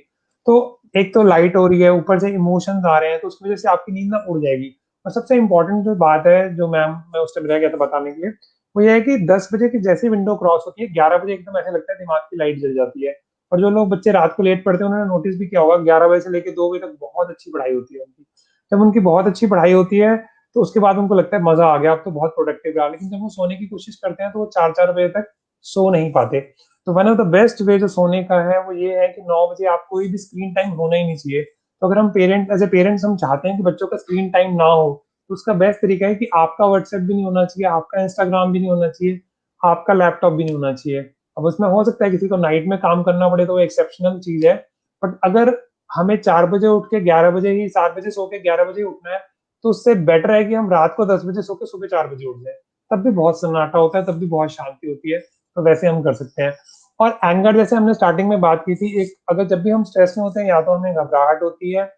Speaker 1: तो एक तो लाइट हो रही है, ऊपर से इमोशंस आ रहे हैं, तो उसकी वजह से आपकी नींद ना उड़ जाएगी। और सबसे इंपॉर्टेंट जो बात है, जो मैम मैं उस टाइम रह गया था बताने के लिए, वो ये है कि 10 बजे की जैसी विंडो क्रॉस होती है, 11 बजे एकदम ऐसे लगता है दिमाग की लाइट जल जाती है। और जो लोग बच्चे रात को लेट पढ़ते हैं उन्होंने नोटिस भी किया होगा, 11 बजे से लेकर 2 बजे तक बहुत अच्छी पढ़ाई होती है उनकी। जब उनकी बहुत अच्छी पढ़ाई होती है तो उसके बाद उनको लगता है मजा आ गया, अब तो बहुत प्रोडक्टिव रहा। लेकिन जब वो सोने की कोशिश करते हैं तो वो 4-4 बजे तक सो नहीं पाते। तो one of the best way जो सोने का है वो ये है कि 9 बजे आप कोई भी स्क्रीन टाइम होना ही नहीं चाहिए। तो अगर हम पेरेंट एज ए पेरेंट्स हम चाहते हैं कि बच्चों का स्क्रीन टाइम ना हो, तो उसका बेस्ट तरीका है कि आपका व्हाट्सएप भी नहीं होना चाहिए, आपका इंस्टाग्राम भी नहीं होना चाहिए, आपका लैपटॉप भी नहीं होना चाहिए। अब उसमें हो सकता है किसी को नाइट में काम करना पड़े तो वो एक्सेप्शनल चीज है। बट अगर हमें 4 बजे उठ के 11 बजे ही, 7 बजे सो के 11 बजे उठना है, तो उससे बेटर है कि हम रात को 10 बजे सो के सुबह 4 बजे उठ जाए। तब भी बहुत सन्नाटा होता है, तब भी बहुत शांति होती है। तो वैसे हम कर सकते हैं। और एंगर, जैसे हमने स्टार्टिंग में बात की थी, एक अगर जब भी हम स्ट्रेस में होते हैं, या तो हमें घबराहट होती है,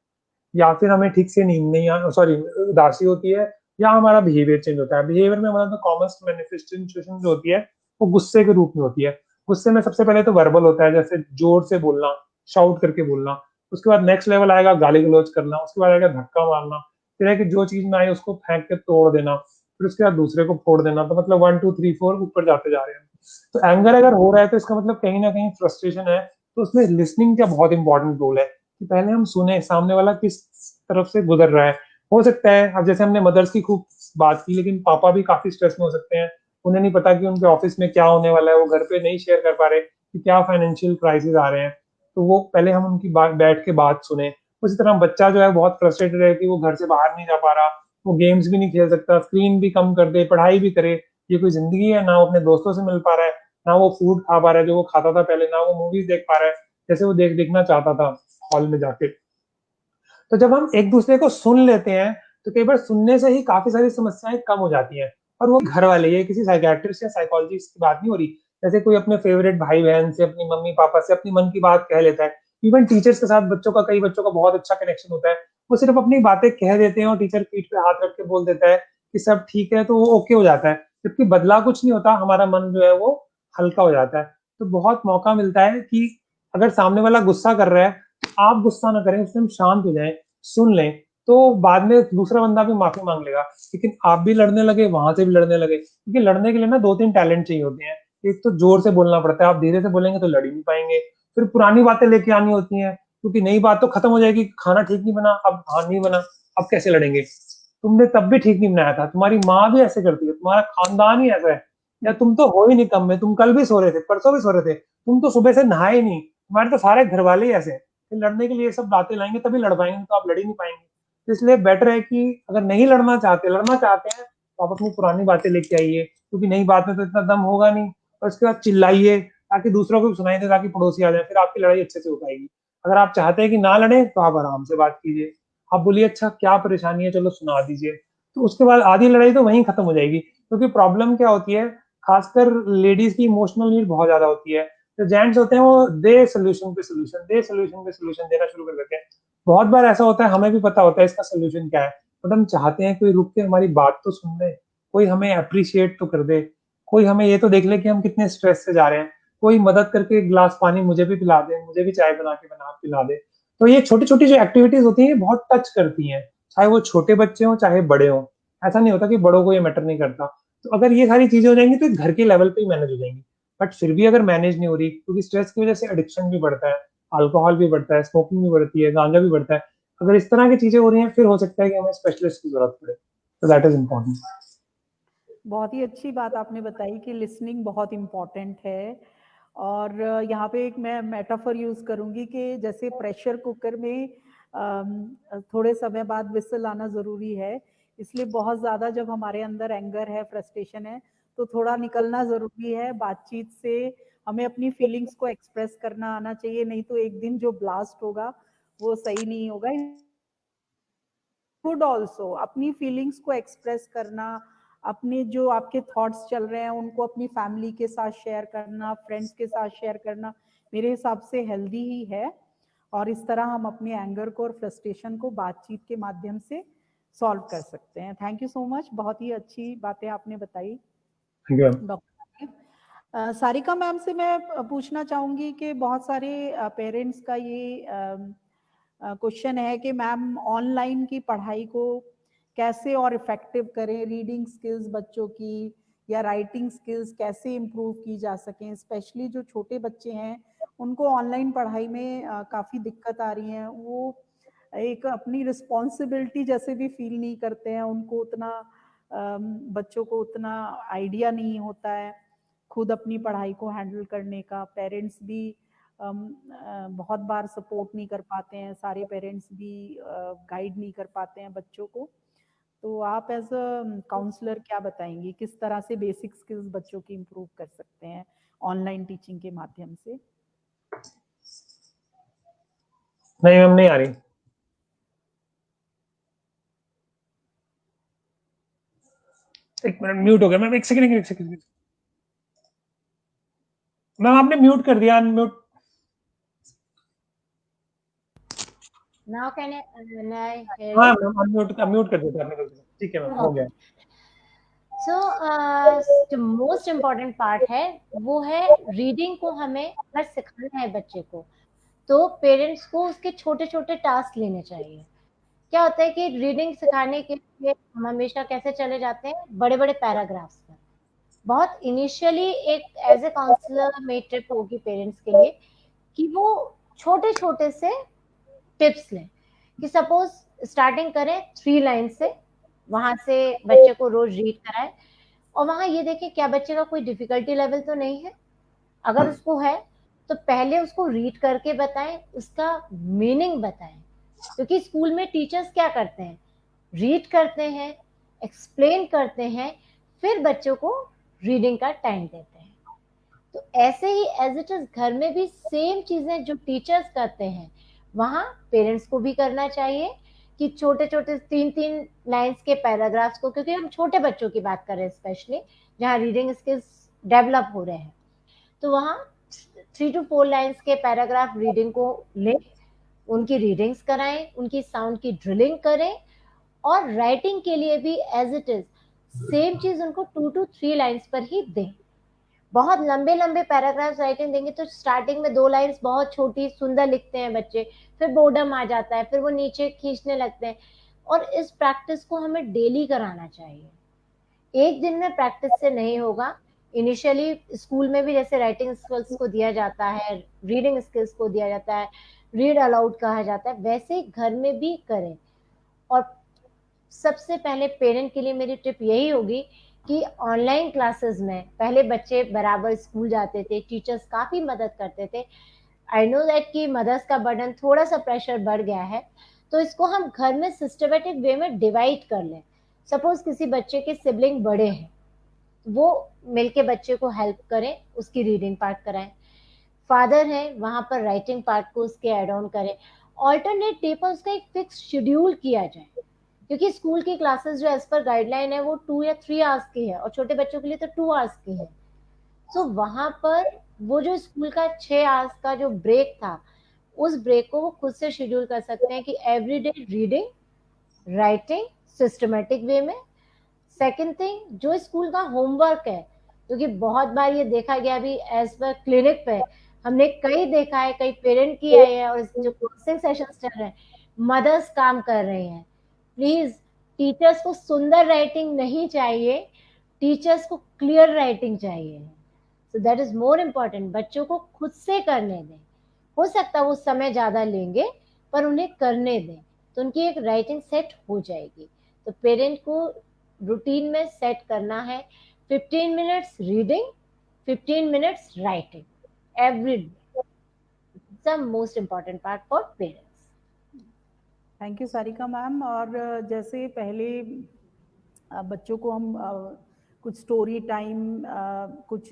Speaker 1: या फिर हमें ठीक से नींद नहीं आ सॉरी उदासी होती है, या हमारा बिहेवियर चेंज होता है। बिहेवियर में मतलब कॉमन मैनिफेस्टेशन जो होती है वो गुस्से के रूप में होती है। गुस्से में सबसे पहले तो वर्बल होता है, जैसे जोर से बोलना, शाउट करके बोलना। उसके बाद नेक्स्ट लेवल आएगा गाली गलौज करना, उसके बाद आएगा धक्का मारना, फिर है कि जो चीज में आए उसको फेंक के तोड़ देना, फिर उसके बाद दूसरे को फोड़ देना। तो मतलब 1 2 3 4 ऊपर जाते जा रहे हैं। तो एंगर अगर हो रहा है तो इसका मतलब कहीं ना कहीं फ्रस्ट्रेशन है। तो उसमें लिसनिंग का बहुत इंपॉर्टेंट रोल है कि पहले हम सुने सामने वाला किस तरफ से गुजर रहा है। हो सकता है, अब जैसे हमने मदर्स की खूब बात की, लेकिन पापा भी काफी स्ट्रेस में हो सकते हैं। उन्हें नहीं पता कि उनके ऑफिस में क्या होने वाला है, वो घर पे नहीं शेयर कर पा रहे कि क्या फाइनेंशियल क्राइसिस आ रहे हैं। तो वो पहले हम उनकी बैठ के बात सुने। उसी तरह बच्चा जो है बहुत फ्रस्ट्रेटेड है कि वो घर से बाहर नहीं जा पा रहा, वो गेम्स भी नहीं खेल सकता, स्क्रीन भी कम कर दे, पढ़ाई भी करे। ये कोई जिंदगी है? ना वो अपने दोस्तों से मिल पा रहा है, ना वो फूड खा पा रहा है जो वो खाता था पहले, ना वो मूवीज देख पा रहा है जैसे वो देखना चाहता था हॉल में जाके। तो जब हम एक दूसरे को सुन लेते हैं तो कई बार सुनने से ही काफी सारी समस्याएं कम हो जाती हैं। और वो घर वाले, ये किसी साइकियाट्रिस्ट या साइकोलॉजिस्ट की बात नहीं हो रही। जैसे कोई अपने फेवरेट भाई बहन से, अपनी मम्मी पापा से अपनी मन की बात कह लेता है। इवन टीचर्स के साथ बच्चों का, कई बच्चों का बहुत अच्छा कनेक्शन होता है। वो सिर्फ अपनी बातें कह देते हैं और टीचर पीठ पे हाथ रख के बोल देता है कि सब ठीक है, तो वो ओके हो जाता है। जबकि बदला कुछ नहीं होता, हमारा मन जो है वो हल्का हो जाता है। तो बहुत मौका मिलता है कि अगर सामने वाला गुस्सा कर रहा है, आप गुस्सा ना करें, उस टाइम शांत हो जाएं, सुन लें। तो बाद में दूसरा बंदा भी माफी मांग लेगा। लेकिन आप भी लड़ने लगे, वहां से भी लड़ने लगे, क्योंकि लड़ने के लिए ना 2-3 टैलेंट चाहिए होते हैं। एक तो जोर से बोलना पड़ता है, आप धीरे से बोलेंगे तो लड़ ही नहीं पाएंगे। फिर पुरानी बातें लेके आनी होती हैं, क्योंकि नई बात तो खत्म हो जाएगी। खाना ठीक नहीं बना, अब हाँ नहीं बना, अब कैसे लड़ेंगे। तुमने तब भी ठीक नहीं बनाया था, तुम्हारी माँ भी ऐसे करती है, तुम्हारा खानदान ही ऐसा है, या तुम तो हो ही नहीं कम में, तुम कल भी सो रहे थे, परसों भी सो रहे थे, तुम तो सुबह से नहाए नहीं, तुम्हारे तो सारे घर वाले ही ऐसे हैं। फिर लड़ने के लिए ये सब बातें लाएंगे तभी लड़ पाएंगे, तो आप लड़ ही नहीं पाएंगे। तो इसलिए बेटर है कि अगर नहीं लड़ना चाहते हैं तो आप अपनी पुरानी बातें लेके आइए, क्योंकि नई बात में तो इतना दम होगा नहीं। और उसके बाद चिल्लाइए ताकि दूसरों को भी सुनाई दे, ताकि पड़ोसी आ जाए, फिर आपकी लड़ाई अच्छे से हो पाएगी। अगर आप चाहते हैं कि ना लड़े तो आप आराम से बात कीजिए, आप बोलिए अच्छा क्या परेशानी है, चलो सुना दीजिए, तो उसके बाद आधी लड़ाई तो वहीं खत्म हो जाएगी। क्योंकि प्रॉब्लम क्या होती है, खासकर लेडीज की इमोशनल नीड बहुत ज्यादा होती है। जो जेंट्स होते हैं वो सोल्यूशन पे सोल्यूशन देना शुरू कर देते हैं। बहुत बार ऐसा होता है, हमें भी पता होता है इसका सोल्यूशन क्या है, बट हम चाहते हैं कोई रुक के हमारी बात तो सुन ले, कोई हमें अप्रिशिएट तो कर दे, कोई हमें ये तो देख ले कि हम कितने स्ट्रेस से जा रहे हैं, कोई मदद करके एक गिलास पानी मुझे भी पिला दे, मुझे भी चाय बना पिला दे। तो ये छोटी छोटी जो एक्टिविटीज होती हैं ये बहुत टच करती हैं, चाहे वो छोटे बच्चे हों चाहे बड़े हों। ऐसा नहीं होता कि बड़ों को ये मैटर नहीं करता। तो अगर ये सारी चीजें हो जाएंगी तो घर के लेवल पे ही मैनेज हो जाएंगी। बट फिर भी अगर मैनेज नहीं हो रही, क्योंकि स्ट्रेस की वजह से एडिक्शन भी बढ़ता है, अल्कोहल भी बढ़ता है, स्मोकिंग भी बढ़ती है, गांजा भी बढ़ता है। अगर इस तरह की चीजें हो रही हैं फिर हो सकता है कि हमें स्पेशलिस्ट की जरूरत पड़े। तो दैट इज इम्पोर्टेंट।
Speaker 2: बहुत ही अच्छी बात आपने बताई कि लिसनिंग बहुत इम्पोर्टेंट है। और यहाँ पे एक मैं मेटाफर यूज करूंगी कि जैसे प्रेशर कुकर में थोड़े समय बाद विसल आना जरूरी है, इसलिए बहुत ज्यादा जब हमारे अंदर एंगर है, फ्रस्ट्रेशन है, तो थोड़ा निकलना जरूरी है बातचीत से। हमें अपनी फीलिंग्स को एक्सप्रेस करना आना चाहिए, नहीं तो एक दिन जो ब्लास्ट होगा वो सही नहीं होगा। गुड ऑल्सो अपनी फीलिंग्स को एक्सप्रेस करना, अपने जो आपके थॉट्स चल रहे हैं उनको अपनी फैमिली के साथ शेयर करना, फ्रेंड्स के साथ शेयर करना, मेरे हिसाब से हेल्दी ही है। और इस तरह हम अपने एंगर को और फ्रस्ट्रेशन को बातचीत के माध्यम से सॉल्व कर सकते हैं। थैंक यू सो मच, बहुत ही अच्छी बातें आपने बताई
Speaker 1: thank you.
Speaker 2: Doctor. Sarika ma'am से मैं पूछना चाहूंगी कि बहुत सारे पेरेंट्स का ये क्वेश्चन है कि मैम ऑनलाइन की पढ़ाई को कैसे और इफेक्टिव करें, रीडिंग स्किल्स बच्चों की या राइटिंग स्किल्स कैसे इम्प्रूव की जा सकें, स्पेशली जो छोटे बच्चे हैं उनको ऑनलाइन पढ़ाई में काफ़ी दिक्कत आ रही है। वो एक अपनी रिस्पॉन्सिबिलिटी जैसे भी फील नहीं करते हैं, उनको उतना बच्चों को उतना आइडिया नहीं होता है खुद अपनी पढ़ाई को हैंडल करने का। पेरेंट्स भी बहुत बार सपोर्ट नहीं कर पाते हैं, सारे पेरेंट्स भी गाइड नहीं कर पाते हैं बच्चों को। तो आप एज अ काउंसलर क्या बताएंगी, किस तरह से बेसिक स्किल्स बच्चों की इम्प्रूव कर सकते हैं ऑनलाइन टीचिंग के माध्यम से?
Speaker 1: नहीं मैम, नहीं आ रही। एक मिनट, म्यूट हो गया मैम, एक सेकंड। मैम आपने म्यूट कर दिया, unmute.
Speaker 3: Now can I hear
Speaker 1: हाँ
Speaker 3: you?
Speaker 1: मैम, अनम्यूट कर दिया था आपने गलती से। ठीक है मैम, हो
Speaker 3: Okay.
Speaker 1: गया।
Speaker 3: सो जो मोस्ट इम्पॉर्टेंट पार्ट है वो है रीडिंग को हमें अगर सिखाना है बच्चे को, तो पेरेंट्स को उसके छोटे छोटे टास्क लेने चाहिए। क्या होता है कि रीडिंग सिखाने के लिए हम हमेशा कैसे चले जाते हैं, बड़े बड़े पैराग्राफ्स पर। बहुत इनिशियली एक एज ए काउंसलर मेरी ट्रिप होगी पेरेंट्स के लिए कि वो छोटे छोटे से टिप्स लें, कि सपोज स्टार्टिंग करें 3 लाइन से, वहां से बच्चे को रोज रीड कराएं, और वहां ये देखें क्या बच्चे का कोई डिफिकल्टी लेवल तो नहीं है। अगर उसको है तो पहले उसको रीड करके बताएं, उसका मीनिंग बताएं। क्योंकि स्कूल में टीचर्स क्या करते हैं, रीड करते हैं, एक्सप्लेन करते हैं, फिर बच्चों को रीडिंग का टाइम देते हैं। तो ऐसे ही एज इट इज घर में भी सेम चीजें जो टीचर्स करते हैं वहां पेरेंट्स को भी करना चाहिए, कि छोटे छोटे 3-3 लाइन्स के पैराग्राफ्स को, क्योंकि हम छोटे बच्चों की बात कर रहे हैं स्पेशली, जहाँ रीडिंग स्किल्स डेवलप हो रहे हैं, तो वहाँ 3 to 4 लाइन्स के पैराग्राफ रीडिंग को लें, उनकी रीडिंग्स कराएं, उनकी साउंड की ड्रिलिंग करें, और राइटिंग के लिए भी एज इट इज सेम चीज उनको 2 to 3 लाइन्स पर ही दें। बहुत लंबे लंबे पैराग्राफ राइटिंग देंगे तो स्टार्टिंग में 2 लाइन्स बहुत छोटी सुंदर लिखते हैं बच्चे, फिर बोर्डम आ जाता है, फिर वो नीचे खींचने लगते हैं। और इस प्रैक्टिस को हमें डेली कराना चाहिए, एक दिन में प्रैक्टिस से नहीं होगा। इनिशियली स्कूल में भी जैसे राइटिंग स्किल्स को दिया जाता है, रीडिंग स्किल्स को दिया जाता है, रीड अलाउड कहा जाता है, वैसे ही घर में भी करें। और सबसे पहले पेरेंट के लिए मेरी टिप यही होगी कि ऑनलाइन क्लासेस में पहले बच्चे बराबर स्कूल जाते थे, टीचर्स काफी मदद करते थे। आई नो दैट कि मदर्स का बर्डन थोड़ा सा प्रेशर बढ़ गया है, तो इसको हम घर में सिस्टमेटिक वे में डिवाइड कर लें। सपोज किसी बच्चे के सिबलिंग बड़े हैं, वो मिलके बच्चे को हेल्प करें, उसकी रीडिंग पार्ट कराएं। फादर है, वहां पर राइटिंग पार्ट को उसके एड ऑन करें। ऑल्टरनेट डे पर उसका एक फिक्स शेड्यूल किया जाए, क्योंकि स्कूल की क्लासेस जो एज पर गाइडलाइन है वो 2 या 3 आवर्स की है, और छोटे बच्चों के लिए तो 2 आवर्स की है। सो वहां पर वो जो स्कूल का 6 आवर्स का जो ब्रेक था, उस ब्रेक को वो खुद से शेड्यूल कर सकते हैं कि everyday reading, writing systematic way में। सेकंड थिंग, जो स्कूल का होमवर्क है, क्योंकि बहुत बार ये देखा गया भी एज पर क्लिनिक पे हमने कई देखा है, कई पेरेंट की आए हैं, और जो कोचिंग सेशंस चल रहे हैं, मदर्स काम कर रही हैं। प्लीज, टीचर्स को सुंदर राइटिंग नहीं चाहिए, टीचर्स को क्लियर राइटिंग चाहिए। So that is more important. बच्चों को खुद से करने दें, हो सकता है वो समय ज्यादा लेंगे, पर उन्हें करने दें, तो उनकी एक राइटिंग सेट हो जाएगी। तो पेरेंट को रूटीन में सेट करना है 15 minutes reading, 15 minutes writing every day. The most important part for parents.
Speaker 2: Thank you Sarika ma'am. और जैसे पहले बच्चों को हम कुछ स्टोरी टाइम, कुछ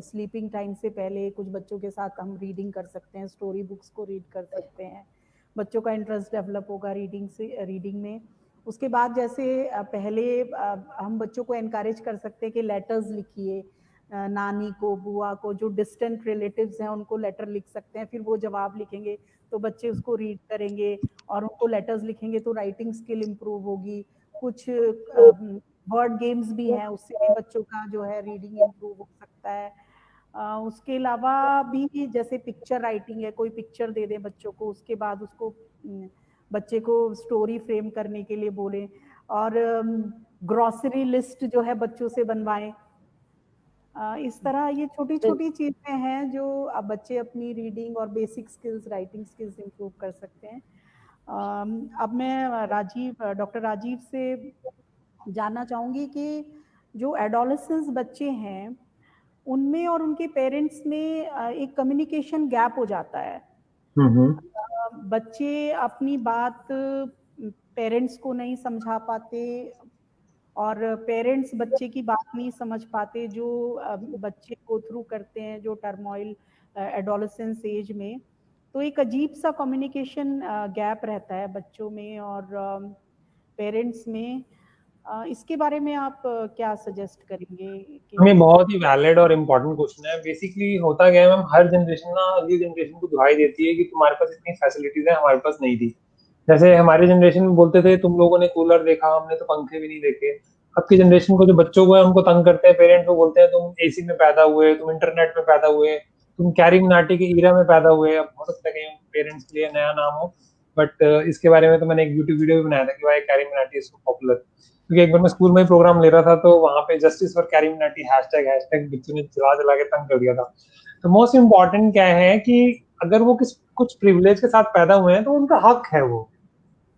Speaker 2: स्लीपिंग टाइम से पहले कुछ बच्चों के साथ हम रीडिंग कर सकते हैं, स्टोरी बुक्स को रीड कर सकते हैं, बच्चों का इंटरेस्ट डेवलप होगा रीडिंग में। उसके बाद जैसे पहले हम बच्चों को एनकरेज कर सकते हैं कि लेटर्स लिखिए, नानी को, बुआ को, जो डिस्टेंट रिलेटिव्स हैं उनको लेटर लिख सकते हैं, फिर वो जवाब लिखेंगे तो बच्चे उसको रीड करेंगे, और उनको लेटर्स लिखेंगे तो राइटिंग स्किल इम्प्रूव होगी। कुछ वर्ड गेम्स भी हैं, उससे भी बच्चों का जो है रीडिंग इम्प्रूव हो सकता है। उसके अलावा भी जैसे पिक्चर राइटिंग है, कोई पिक्चर दे दें बच्चों को, उसके बाद उसको बच्चे को स्टोरी फ्रेम करने के लिए बोलें, और ग्रॉसरी लिस्ट जो है बच्चों से बनवाएं। इस तरह ये छोटी छोटी चीजें हैं जो अब बच्चे अपनी रीडिंग और basic skills, writing skills improve कर सकते हैं। अब मैं डॉक्टर राजीव से जानना चाहूंगी कि जो एडोलेसेंस बच्चे हैं उनमें और उनके पेरेंट्स में एक कम्युनिकेशन गैप हो जाता है। बच्चे अपनी बात पेरेंट्स को नहीं समझा पाते, और पेरेंट्स बच्चे की बात नहीं समझ पाते, जो बच्चे गो थ्रू करते हैं जो टर्मोइल एडोलेसेंस एज में। तो एक अजीब सा कम्युनिकेशन गैप रहता है बच्चों में और पेरेंट्स में। इसके बारे में आप क्या सजेस्ट करेंगे?
Speaker 1: हमें बहुत ही वैलिड और इम्पोर्टेंट क्वेश्चन है। बेसिकली होता क्या है मैम, हर जनरेशन ना अगली जनरेशन को दुहाई देती है कि तुम्हारे पास इतनी फैसिलिटीज है, हमारे पास नहीं थी। जैसे हमारी जनरेशन में बोलते थे तुम लोगों ने कूलर देखा, हमने तो पंखे भी नहीं देखे। अब की जनरेशन को जो बच्चों को है उनको तंग करते हैं पेरेंट्स, को बोलते हैं तुम एसी में पैदा हुए, तुम इंटरनेट में पैदा हुए, तुम कैरी मिनाटी के ईरा में पैदा हुए। अब हो सकता है कि पेरेंट्स के लिए नया नाम हो, बट इसके बारे में तो मैंने एक यूट्यूब वीडियो भी बनाया था कि why Carry Minati is so popular. क्योंकि एक बार मैं स्कूल में ही प्रोग्राम ले रहा था तो वहां पे justice for carry Minati hashtag बच्चों ने चला चला के तंग कर दिया था। तो मोस्ट इम्पोर्टेंट क्या है कि अगर वो कुछ प्रिविलेज के साथ पैदा हुए हैं तो उनका हक है वो,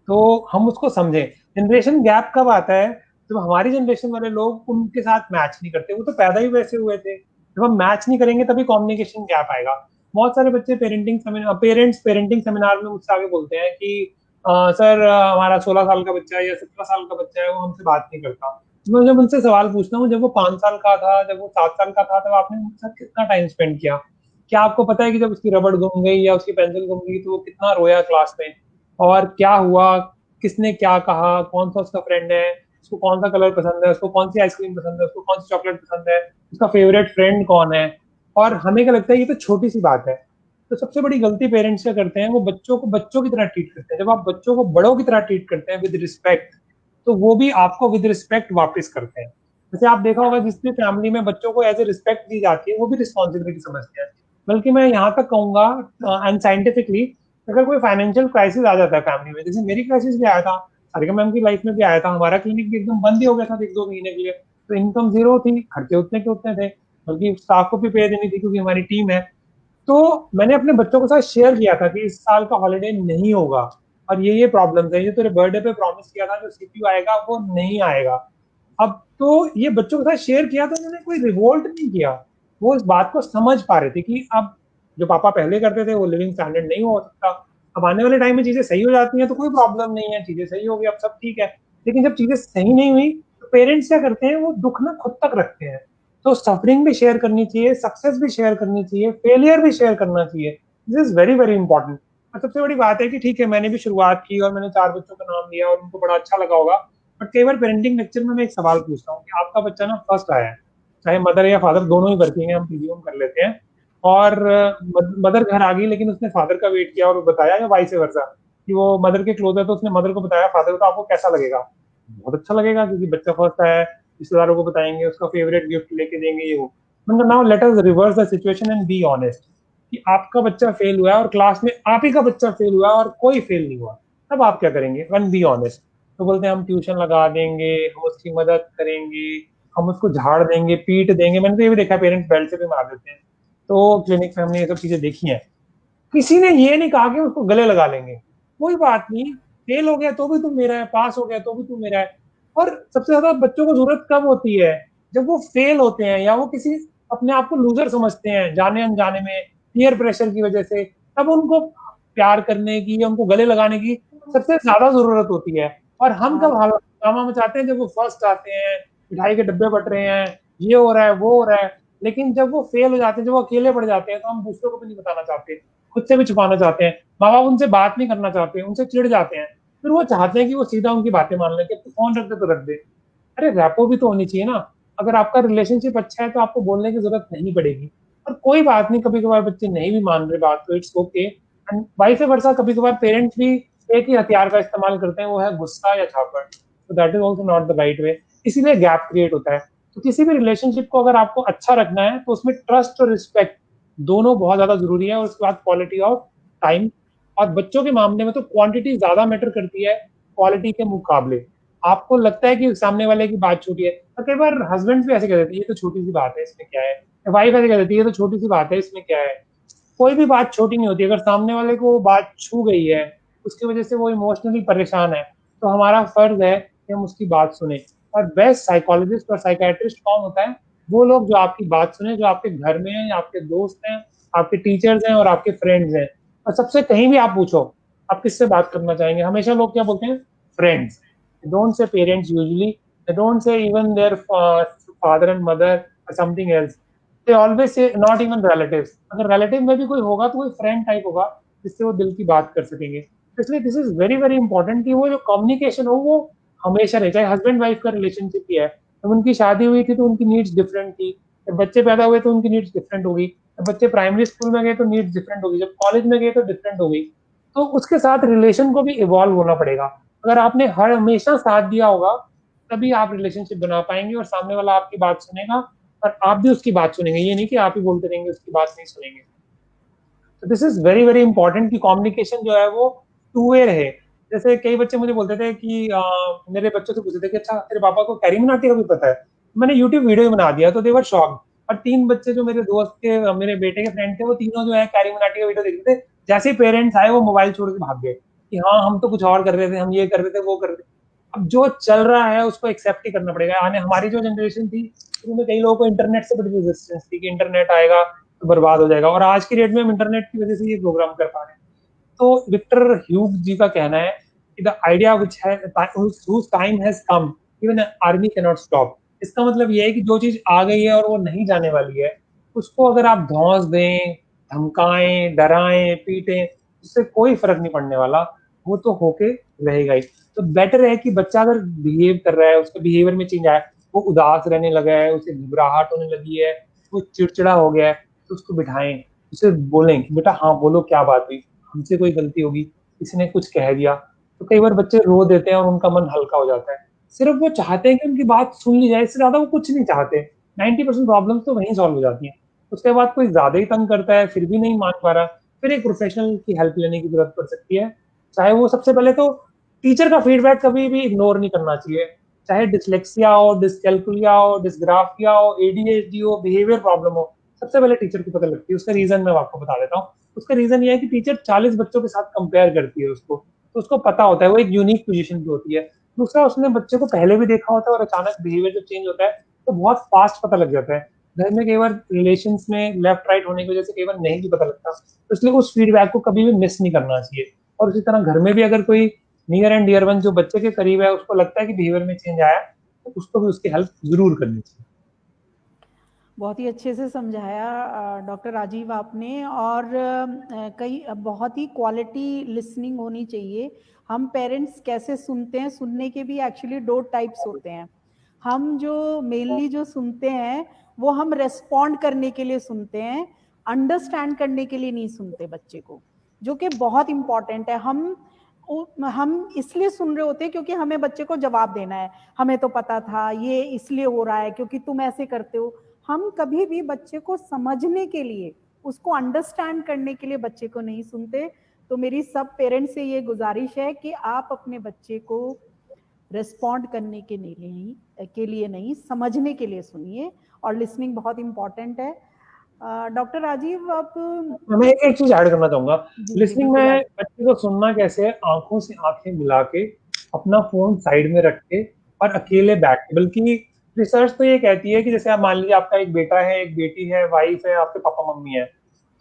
Speaker 1: तो हम उसको समझें। जनरेशन गैप कब आता है? जब हमारी जनरेशन वाले लोग उनके साथ मैच नहीं करते, वो तो पैदा ही वैसे हुए थे। जब हम मैच नहीं करेंगे तभी कम्युनिकेशन गैप आएगा। बहुत सारे बच्चे पेरेंट्स पेरेंटिंग सेमिनार में मुझसे आगे बोलते हैं कि सर हमारा 16 साल का बच्चा है या 17 साल का बच्चा है, वो हमसे बात नहीं करता। मैं जब उनसे सवाल पूछता हूँ, जब वो 5 साल का था, जब वो 7 साल का था, तब आपने उनके साथ कितना टाइम स्पेंड किया? क्या आपको पता है कि जब उसकी रबड़ गुम गई या उसकी पेंसिल गुम गई तो वो कितना रोया क्लास में, और क्या हुआ, किसने क्या कहा, कौन सा उसका फ्रेंड है, उसको कौन सा कलर पसंद है, उसको कौन सी आइसक्रीम पसंद है, उसको कौन सी चॉकलेट पसंद है, उसका फेवरेट फ्रेंड कौन है। और हमें क्या लगता है ये तो छोटी सी बात है। तो सबसे बड़ी गलती पेरेंट्स क्या करते हैं, वो बच्चों को बच्चों की तरह ट्रीट करते हैं। जब आप बच्चों को बड़ों की तरह ट्रीट करते हैं विद रिस्पेक्ट, तो वो भी आपको विद रिस्पेक्ट वापस करते हैं। जैसे आप देखा होगा जिस भी फैमिली में बच्चों को एज ए रिस्पेक्ट दी जाती है वो भी रिस्पॉन्सिबिलिटी समझते हैं। बल्कि मैं यहाँ तक कहूंगा एंड साइंटिफिकली, अगर कोई फाइनेंशियल क्राइसिस आ जाता है फैमिली में, जैसे मेरी क्राइसिस भी आया था, सारिका मैम की लाइफ में भी आया था, हमारा क्लिनिक भी एकदम बंद ही हो गया था 1-2 महीने के लिए। तो इनकम जीरो थी, खर्चे उतने के उतने थे, बल्कि स्टाफ को भी पे देनी थी क्योंकि हमारी टीम है। तो मैंने अपने बच्चों के साथ शेयर किया था कि इस साल का हॉलीडे नहीं होगा, और ये प्रॉब्लम है, ये तेरे बर्थडे पे प्रॉमिस किया था जो सीपीयू आएगा वो नहीं आएगा। अब तो ये बच्चों के साथ शेयर किया तो उन्होंने कोई रिवोल्ट नहीं किया, वो इस बात को समझ पा रहे थे कि अब जो पापा पहले करते थे वो लिविंग स्टैंडर्ड नहीं हो सकता। अब आने वाले टाइम में चीजें सही हो जाती हैं तो कोई प्रॉब्लम नहीं है, चीजें सही हो गई अब सब ठीक है। लेकिन जब चीजें सही नहीं हुई तो पेरेंट्स क्या करते हैं, वो दुख ना खुद तक रखते हैं। तो सफरिंग भी शेयर करनी चाहिए, सक्सेस भी शेयर करनी चाहिए, फेलियर भी शेयर करना चाहिए। This is very very important. और सबसे बड़ी बात है कि ठीक है मैंने भी शुरुआत की और मैंने 4 बच्चों का नाम लिया और उनको बड़ा अच्छा लगा होगा, बट कई बार पेरेंटिंग लेक्चर में मैं एक सवाल पूछता हूँ कि आपका बच्चा ना फर्स्ट आया है, चाहे मदर या फादर दोनों ही वर्किंग है, हम प्रीज्यूम कर लेते हैं, और मदर घर आ गई लेकिन उसने फादर का वेट किया और बताया, या वाइस वर्सा कि वो मदर के क्लोज है तो उसने मदर को बताया फादर को, तो आपको कैसा लगेगा? बहुत अच्छा लगेगा क्योंकि बच्चा फर्स्ट आया है, रिश्तेदारों को बताएंगे, उसका फेवरेट गिफ्ट लेके देंगे, ये वो। मतलब now let us reverse the situation and be honest कि आपका बच्चा फेल हुआ है और क्लास में आप ही का बच्चा फेल हुआ है और कोई फेल नहीं हुआ, तब आप क्या करेंगे? One be honest. तो बोलते हैं हम ट्यूशन लगा देंगे, हम उसकी मदद करेंगे, हम उसको झाड़ देंगे, पीट देंगे। मैंने तो ये भी देखा पेरेंट्स बेल्ट से भी मार देते हैं। तो क्लिनिक में हमने ये सब चीजें देखी हैं। किसी ने ये नहीं कहा कि उसको गले लगा लेंगे, कोई बात नहीं, फेल हो गया तो भी तुम मेरा है, पास हो गया तो भी तुम मेरा है। और सबसे ज्यादा बच्चों को जरूरत कब होती है? जब वो फेल होते हैं या वो किसी अपने आप को लूजर समझते हैं जाने अनजाने में, पीयर प्रेशर की वजह से, तब उनको प्यार करने की या उनको गले लगाने की सबसे ज्यादा जरूरत होती है। और हम कब हंगामा मचाते हैं? जब वो फर्स्ट आते हैं, मिठाई के डब्बे बट रहे हैं, ये हो रहा है वो हो रहा है। लेकिन जब वो फेल हो जाते हैं, जब वो अकेले पड़ जाते हैं, तो हम दूसरों को भी नहीं बताना चाहते, खुद से भी छुपाना चाहते हैं, माँ बाप उनसे बात नहीं करना चाहते, उनसे चिढ़ जाते हैं। फिर वो चाहते हैं कि वो सीधा उनकी बातें मान ले कि तू फोन रख दे तो रख दे। अरे रैपो भी तो होनी चाहिए ना। अगर आपका रिलेशनशिप अच्छा है तो आपको बोलने की जरूरत नहीं पड़ेगी। और कोई बात नहीं, कभी कभार बच्चे नहीं भी मान रहे बात तो it's okay, and vice versa कभी कभार पेरेंट्स भी एक ही हथियार का इस्तेमाल करते हैं, वो है गुस्सा या झापड़। तो that is also not the right way, इसीलिए गैप क्रिएट होता है। तो किसी भी रिलेशनशिप को अगर आपको अच्छा रखना है तो उसमें ट्रस्ट और रिस्पेक्ट दोनों बहुत ज्यादा जरूरी है, और उसके बाद क्वालिटी ऑफ टाइम। और बच्चों के मामले में तो क्वांटिटी ज्यादा मैटर करती है क्वालिटी के मुकाबले। आपको लगता है कि सामने वाले की बात छोटी है, और कई बार हस्बैंड भी ऐसे कह देते हैं ये तो छोटी सी बात है इसमें क्या है, वाइफ ऐसे कह देती है ये तो छोटी सी बात है इसमें क्या है। कोई भी बात छोटी नहीं होती, अगर सामने वाले को वो बात छू गई है, उसकी वजह से वो इमोशनली परेशान है, तो हमारा फर्ज है कि हम उसकी बात सुने। और बेस्ट साइकोलॉजिस्ट और साइकेट्रिस्ट कौन होता है? वो लोग जो आपकी बात सुने, जो आपके घर में हैं, आपके दोस्त हैं, आपके टीचर्स हैं और आपके फ्रेंड्स हैं। और सबसे कहीं भी आप पूछो आप किससे बात करना चाहेंगे, हमेशा लोग क्या बोलते हैं? Friends. Don't say parents usually, don't say even their father and mother और something else, they always say not even relatives. अगर रिलेटिव में भी कोई होगा तो कोई फ्रेंड टाइप होगा जिससे वो दिल की बात कर सकेंगे। तो इसलिए this is very very important कि वो जो कम्युनिकेशन हो वो हमेशा रहे, चाहे हस्बैंड वाइफ का रिलेशनशिप ही है। जब उनकी शादी हुई थी तो उनकी नीड्स डिफरेंट थी, जब बच्चे पैदा हुए तो उनकी नीड्स डिफरेंट होगी, जब बच्चे प्राइमरी स्कूल में गए तो नीड्स डिफरेंट होगी, जब कॉलेज में गए तो डिफरेंट होगी। तो उसके साथ रिलेशन को भी इवॉल्व होना पड़ेगा। अगर आपने हर हमेशा साथ दिया होगा तभी आप रिलेशनशिप बना पाएंगे और सामने वाला आपकी बात सुनेगा और आप भी उसकी बात सुनेंगे, ये नहीं कि आप ही बोलते रहेंगे उसकी बात नहीं सुनेंगे। तो this is very very important कि कम्युनिकेशन जो है वो टू वे रहे। जैसे कई बच्चे मुझे बोलते थे कि मेरे बच्चों से पूछते थे कि अच्छा तेरे पापा को कैरी मनाटी का भी पता है? मैंने यूट्यूब वीडियो बना दिया तो देवर शॉक। और 3 बच्चे जो मेरे दोस्त के मेरे बेटे के फ्रेंड थे वो तीनों जो है कैरी मनाटी का वीडियो देख रहे थे। जैसे ही पेरेंट्स आए वो मोबाइल छोड़ के भाग गए कि हाँ हम तो कुछ और कर रहे थे, हम ये कर रहे थे वो कर रहे थे। अब जो चल रहा है उसको एक्सेप्ट ही करना पड़ेगा। आने हमारी जो जनरेशन थी शुरू में कई लोगों को इंटरनेट से बड़ी रेजिस्टेंस थी कि इंटरनेट आएगा तो बर्बाद हो जाएगा, और आज की डेट में हम इंटरनेट की वजह से ये प्रोग्राम कर पा रहे हैं। तो विक्टर ह्यूग जी का कहना है कि the idea which whose time has come even an army cannot stop। इसका मतलब ये है कि जो चीज आ गई है और वो नहीं जाने वाली है, उसको अगर आप धौंस दें, धमकाएं, डराएं, पीटें, उससे कोई फर्क नहीं पड़ने वाला, वो तो होके रहेगा ही। तो बेटर है कि बच्चा अगर बिहेव कर रहा है, उसके बिहेवियर में चेंज आया, वो उदास रहने लगा है, उसे घबराहट होने लगी है, वो चिड़चिड़ा हो गया है, तो उसको बिठाएं, उसे बोलें कि बेटा हाँ बोलो क्या बात हुई, हमसे कोई गलती होगी, किसी ने कुछ कह दिया। तो कई बार बच्चे रो देते हैं और उनका मन हल्का हो जाता है। सिर्फ वो चाहते हैं कि उनकी बात सुन ली जाए, इससे ज्यादा वो कुछ नहीं चाहते। 90% प्रॉब्लम तो वहीं सॉल्व हो जाती है। उसके बाद कोई ज्यादा ही तंग करता है फिर भी नहीं मान पा रहा, फिर एक प्रोफेशनल की हेल्प लेने की जरूरत पड़ सकती है। चाहे वो सबसे पहले तो टीचर का फीडबैक कभी भी इग्नोर नहीं करना चाहिए। चाहे डिसलेक्सिया हो, डिसकैल्कुलिया हो, डिसग्राफिया हो, एडीएचडी हो, बिहेवियर प्रॉब्लम हो, सबसे पहले टीचर को पता लगती है। उसका रीजन मैं आपको बता देता हूँ। उसका रीजन ये है कि टीचर 40 बच्चों के साथ कंपेयर करती है उसको, तो उसको पता होता है, वो एक यूनिक पोजीशन पे होती है। दूसरा, उसने बच्चे को पहले भी देखा होता है और अचानक बिहेवियर जब चेंज होता है तो बहुत फास्ट पता लग जाता है। घर में कई बार रिलेशंस में लेफ्ट राइट होने की वजह से कई बार नहीं भी पता लगता, तो इसलिए उस फीडबैक को कभी भी मिस नहीं करना चाहिए। और उसी तरह घर में भी अगर कोई नियर एंड डियर वन जो बच्चे के करीब है उसको लगता है कि बिहेवियर में चेंज आया, तो उसको भी उसकी हेल्प जरूर करनी चाहिए।
Speaker 2: बहुत ही अच्छे से समझाया डॉक्टर राजीव आपने। और कई बहुत ही क्वालिटी लिसनिंग होनी चाहिए। हम पेरेंट्स कैसे सुनते हैं, सुनने के भी एक्चुअली दो टाइप्स होते हैं। हम जो मेनली जो सुनते हैं वो हम रेस्पॉन्ड करने के लिए सुनते हैं, अंडरस्टैंड करने के लिए नहीं सुनते बच्चे को, जो कि बहुत इंपॉर्टेंट है। हम इसलिए सुन रहे होते हैं क्योंकि हमें बच्चे को जवाब देना है, हमें तो पता था ये इसलिए हो रहा है क्योंकि तुम ऐसे करते हो। हम कभी भी बच्चे को समझने के लिए, उसको अंडरस्टैंड करने के लिए बच्चे को नहीं सुनते। तो मेरी सब पेरेंट्स से ये गुजारिश है कि आप अपने बच्चे को रिस्पॉन्ड करने के लिए नहीं, समझने के लिए सुनिए। और लिसनिंग बहुत इंपॉर्टेंट है। डॉक्टर राजीव, आप
Speaker 1: मैं एक चीज ऐड करना चाहूंगा।
Speaker 2: जी जी
Speaker 1: लिसनिंग
Speaker 2: बिल्कुल
Speaker 1: में
Speaker 2: ऐड।
Speaker 1: बच्चे को सुनना कैसे है, आंखों से आंखें मिला के, अपना फोन साइड में रख के और अकेले बैठ के। बल्कि रिसर्च तो ये कहती है कि जैसे आप मान लीजिए आपका एक बेटा है, एक बेटी है, वाइफ है, आपके पापा मम्मी है,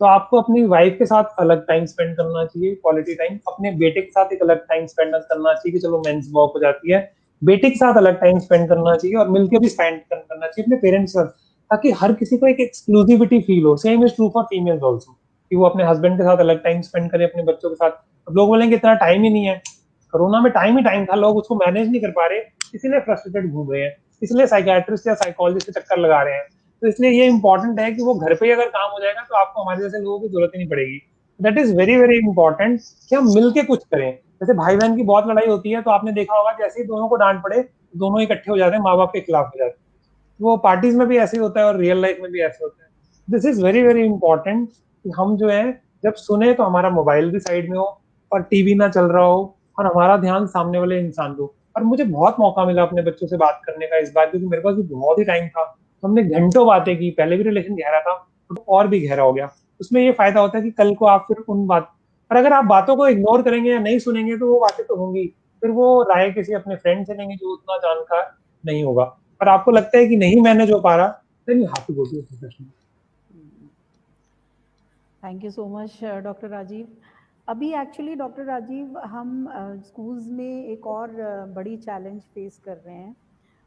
Speaker 1: तो आपको अपनी वाइफ के साथ अलग टाइम स्पेंड करना चाहिए, क्वालिटी टाइम। अपने बेटे के साथ एक अलग टाइम स्पेंड करना चाहिए कि चलो मेंस वॉक हो जाती है। बेटे के साथ अलग टाइम स्पेंड करना चाहिए और मिलकर भी स्पेंड करना चाहिए अपने पेरेंट्स के साथ, ताकि हर किसी को एक एक्सक्लूसिविटी फील हो। Same is true for females also, कि वो अपने हस्बैंड के साथ अलग टाइम स्पेंड करें, अपने बच्चों के साथ। अब लोग बोलेंगे इतना टाइम ही नहीं है। कोरोना में टाइम ही टाइम था, लोग उसको मैनेज नहीं कर पा रहे, इसीलिए फ्रस्ट्रेटेड घूम रहे हैं, इसलिए साइकियाट्रिस्ट या साइकोलॉजिस्ट के चक्कर लगा रहे हैं। तो इसलिए ये इंपॉर्टेंट है कि वो घर पे ही अगर काम हो जाएगा तो आपको हमारे जैसे लोगों की जरूरत ही नहीं पड़ेगी। That is very very important कि हम मिलके कुछ करें। जैसे भाई बहन की बहुत लड़ाई होती है तो आपने देखा होगा, जैसे ही दोनों को डांट पड़े दोनों इकट्ठे हो जाते हैं, माँ बाप के खिलाफ हो जाते हैं। वो पार्टीज में भी ऐसे ही होता है और रियल लाइफ में भी ऐसे होता है। This is very very important कि हम जो है जब सुने तो हमारा मोबाइल भी साइड में हो और टीवी ना चल रहा हो और हमारा ध्यान सामने वाले इंसान को। और मुझे बहुत मौका मिला अपने बच्चों से बात करने का इस बार, क्योंकि मेरे पास भी बहुत ही टाइम था। हमने घंटों बातें की, पहले भी रिलेशन गहरा था तो और भी गहरा हो गया। उसमें ये फायदा होता है कि कल को आप फिर उन बात, और अगर आप बातों को इग्नोर करेंगे या नहीं सुनेंगे तो वो बातें तो होंगी, फिर वो राय किसी अपने फ्रेंड से लेंगे जो उतना जानकार नहीं होगा। और आपको लगता है कि नहीं मैनेज हो पा रहा, then you have to go to a professional.
Speaker 2: Thank you so much doctor Rajeev. अभी एक्चुअली डॉक्टर राजीव हम स्कूल्स में एक और बड़ी चैलेंज फेस कर रहे हैं।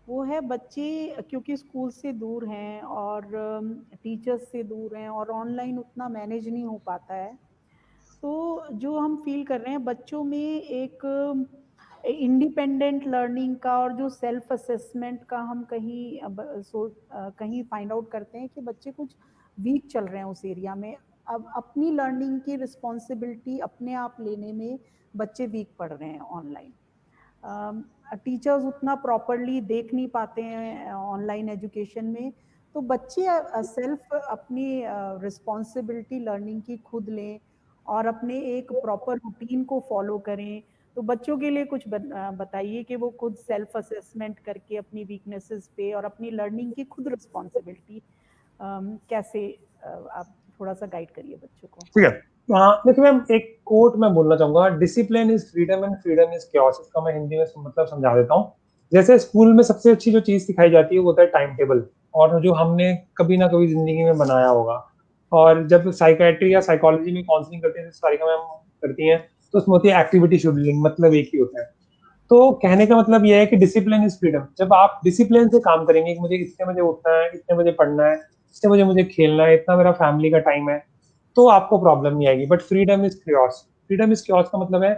Speaker 2: वो है बच्चे क्योंकि स्कूल से दूर हैं और टीचर्स से दूर हैं और ऑनलाइन उतना मैनेज नहीं हो पाता है। तो जो हम फील कर रहे हैं बच्चों में एक इंडिपेंडेंट लर्निंग का और जो सेल्फ असेसमेंट का हम कहीं फाइंड आउट करते हैं कि बच्चे कुछ वीक चल रहे हैं उस एरिया में। अब अपनी लर्निंग की रिस्पॉन्सिबिलिटी अपने आप लेने में बच्चे वीक पड़ रहे हैं ऑनलाइन। टीचर्स उतना प्रॉपरली देख नहीं पाते हैं ऑनलाइन एजुकेशन में। तो बच्चे सेल्फ अपनी रिस्पॉन्सिबिलिटी लर्निंग की खुद लें और अपने एक प्रॉपर रूटीन को फॉलो करें। तो बच्चों के लिए कुछ बताइए कि वो खुद सेल्फ असेसमेंट करके अपनी वीकनेसेस पे और अपनी लर्निंग की खुद रिस्पॉन्सिबिलिटी कैसे आप थोड़ा सा गाइड करिए बच्चों को।
Speaker 1: ठीक है। देखिए मैम, एक कोट मैं बोलना चाहूंगा, discipline is freedom and freedom is chaos. इसका मैं हिंदी में मतलब समझा देता हूँ। जैसे स्कूल में सबसे अच्छी जो चीज सिखाई जाती है वो होता है टाइम टेबल, और जो हमने कभी ना कभी जिंदगी में बनाया होगा। और जब साइकेट्री या साइकोलॉजी में काउंसलिंग करते हैं, सारिका मैम करती हैं, तो उसमें होती है एक्टिविटी शेड्यूलिंग, मतलब एक ही होता है। तो कहने का मतलब यह है कि डिसिप्लिन इज फ्रीडम। जब आप डिसिप्लिन से काम करेंगे कि मुझे इतने बजे उठना है, इतने बजे पढ़ना है, इतने बजे मुझे खेलना है, इतना मेरा फैमिली का टाइम है, तो आपको प्रॉब्लम नहीं आएगी। But freedom is chaos. Freedom is chaos का मतलब है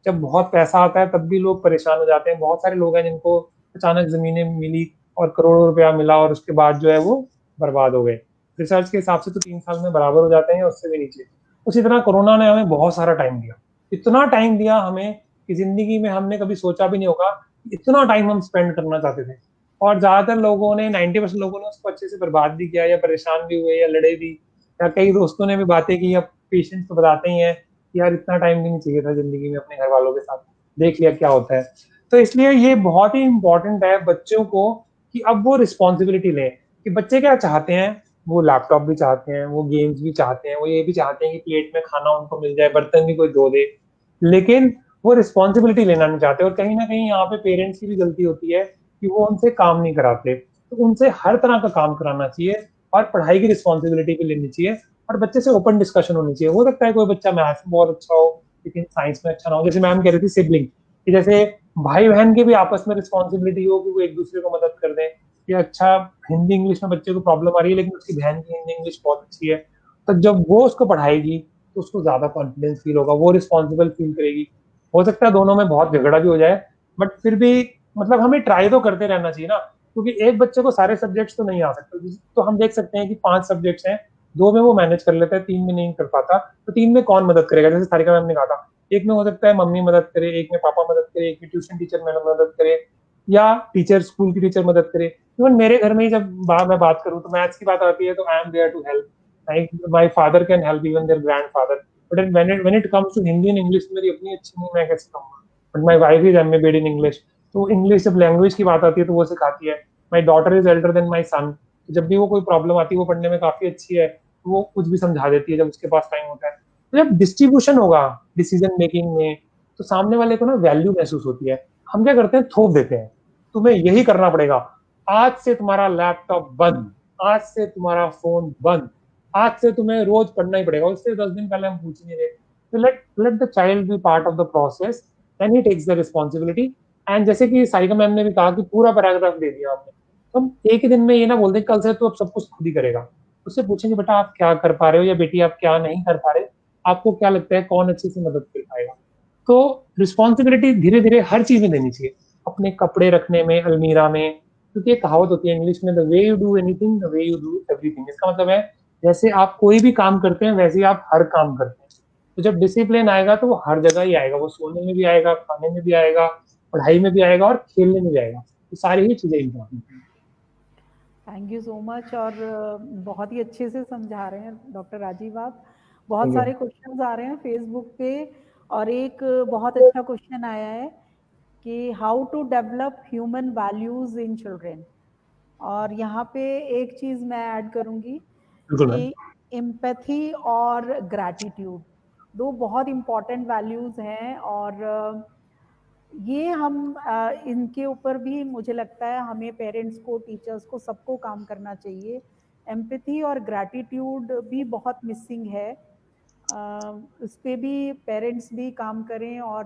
Speaker 1: जब बहुत पैसा आता है तब भी लोग परेशान हो जाते हैं। बहुत सारे लोग हैं जिनको अचानक जमीनें मिली और करोड़ों रुपया मिला और उसके बाद जो है वो बर्बाद हो गए। रिसर्च के हिसाब से तो 3 साल में बराबर हो जाते हैं, उससे भी नीचे। उसी तरह कोरोना ने हमें बहुत सारा टाइम दिया, इतना टाइम दिया हमें कि जिंदगी में हमने कभी सोचा भी नहीं होगा इतना टाइम हम स्पेंड करना चाहते थे। और ज्यादातर लोगों ने, 90% लोगों ने उसको अच्छे से बर्बाद भी किया, या परेशान भी हुए, या लड़े भी, या कई दोस्तों ने भी बातें की। अब पेशेंट्स तो बताते ही हैं कि यार इतना टाइम भी नहीं चाहिए था जिंदगी में अपने घर वालों के साथ, देख लिया क्या होता है। तो इसलिए ये बहुत ही इंपॉर्टेंट है बच्चों को कि अब वो रिस्पॉन्सिबिलिटी लें कि बच्चे क्या चाहते हैं। वो लैपटॉप भी चाहते हैं, वो गेम्स भी चाहते हैं, वो ये भी चाहते हैं कि प्लेट में खाना उनको मिल जाए, बर्तन भी कोई धो दे। लेकिन वो रिस्पॉन्सिबिलिटी लेना नहीं चाहते। और कहीं ना कहीं यहाँ पे पेरेंट्स की भी गलती होती है कि वो उनसे काम नहीं कराते। तो उनसे हर तरह का काम कराना चाहिए और पढ़ाई की रिस्पॉन्सिबिलिटी भी लेनी चाहिए और बच्चे से ओपन डिस्कशन होनी चाहिए। हो सकता है कोई बच्चा मैथ्स में बहुत अच्छा हो लेकिन साइंस में अच्छा ना हो, जैसे मैम कह रही थी सिबलिंग, कि जैसे भाई बहन के भी आपस में रिस्पॉन्सिबिलिटी हो कि वो एक दूसरे को मदद कर दें। कि अच्छा, हिंदी इंग्लिश में बच्चे को प्रॉब्लम आ रही है लेकिन उसकी बहन की हिंदी इंग्लिश बहुत अच्छी है, तो जब वो उसको पढ़ाएगी तो उसको ज्यादा कॉन्फिडेंस फील होगा, वो रिस्पॉन्सिबल फील करेगी। हो सकता है दोनों में बहुत झगड़ा भी हो जाए, बट फिर भी मतलब हमें ट्राई तो करते रहना चाहिए ना, क्योंकि एक बच्चे को सारे सब्जेक्ट्स तो नहीं आ सकते। तो हम देख सकते हैं कि 5 सब्जेक्ट्स हैं, 2 में वो मैनेज कर लेता है, 3 में नहीं कर पाता, तो 3 में कौन मदद करेगा? जैसे सारिका मैम ने कहा था, एक में हो सकता है मम्मी मदद करे, एक में पापा मदद करे, एक में ट्यूशन टीचर मैडम मदद करे, या टीचर स्कूल की टीचर मदद करे। इवन मेरे घर में ही जब मैं बात करूँ तो मैथ्स की बात आती है तो I am there to help, my father can help even their grand father. But when it comes to Hindi and English, मेरी अपनी अच्छी नहीं, मैं कैसे कहूँगा? But my wife is M A BEd in English, तो इंग्लिश जब लैंग्वेज की बात आती है तो वो सिखाती है। My daughter is elder than my son, जब भी वो कोई प्रॉब्लम आती है, वो पढ़ने में काफी अच्छी है, तो वो कुछ भी समझा देती है जब उसके पास टाइम होता है। तो जब डिस्ट्रीब्यूशन होगा डिसीजन मेकिंग में, तो सामने वाले को ना वैल्यू महसूस होती है। हम क्या करते हैं, थोप देते हैं, तुम्हें यही करना पड़ेगा, आज से तुम्हारा लैपटॉप बंद, आज से तुम्हारा फोन बंद, आज से तुम्हें रोज पढ़ना ही पड़ेगा। उससे 10 दिन पहले हम पूछ नहीं रहे। तो let the child be part of the process, then he takes the responsibility. And जैसे कि सारिका मैम ने भी कहा कि पूरा पैराग्राफ दे दिया आपने, तो हम एक ही दिन में ये ना बोल दें कल से तो अब सब कुछ खुद ही करेगा। उससे पूछेंगे बेटा आप क्या कर पा रहे हो, या बेटी आप क्या नहीं कर पा रहे, आपको क्या लगता है कौन अच्छे से मदद कर पाएगा। तो रिस्पॉन्सिबिलिटी धीरे धीरे हर चीज में देनी चाहिए, अपने कपड़े रखने में, अलमीरा में, क्योंकि एक कहावत होती है इंग्लिश में, the way you do anything the way you do everything. इसका मतलब है जैसे आप कोई भी काम करते हैं वैसे ही आप हर काम करते हैं। तो जब डिसिप्लिन आएगा तो वो हर जगह ही आएगा, वो सोने में भी आएगा, खाने में भी आएगा, पढ़ाई में भी आएगा और खेलने में भी आएगा। तो सारी ही चीजें इंपॉर्टेंट हैं।
Speaker 2: Thank you so much. और बहुत ही अच्छे से समझा रहे हैं डॉक्टर राजीव आप। बहुत
Speaker 1: ठीक है।
Speaker 2: सारे क्वेश्चंस आ रहे हैं फेसबुक पे, और एक बहुत अच्छा क्वेश्चन आया है कि how to develop human values in children. और यहाँ पे एक चीज़ मैं ऐड करूँगी
Speaker 1: बिल्कुल मैम।
Speaker 2: कि एम्पैथी और ग्रैटिट्यूड दो बहुत इम्पॉर्टेंट वैल्यूज़ हैं। और ये हम इनके ऊपर भी मुझे लगता है हमें पेरेंट्स को, टीचर्स को, सबको काम करना चाहिए। एम्पैथी और ग्रैटिट्यूड भी बहुत मिसिंग है। उस पर भी पेरेंट्स भी काम करें और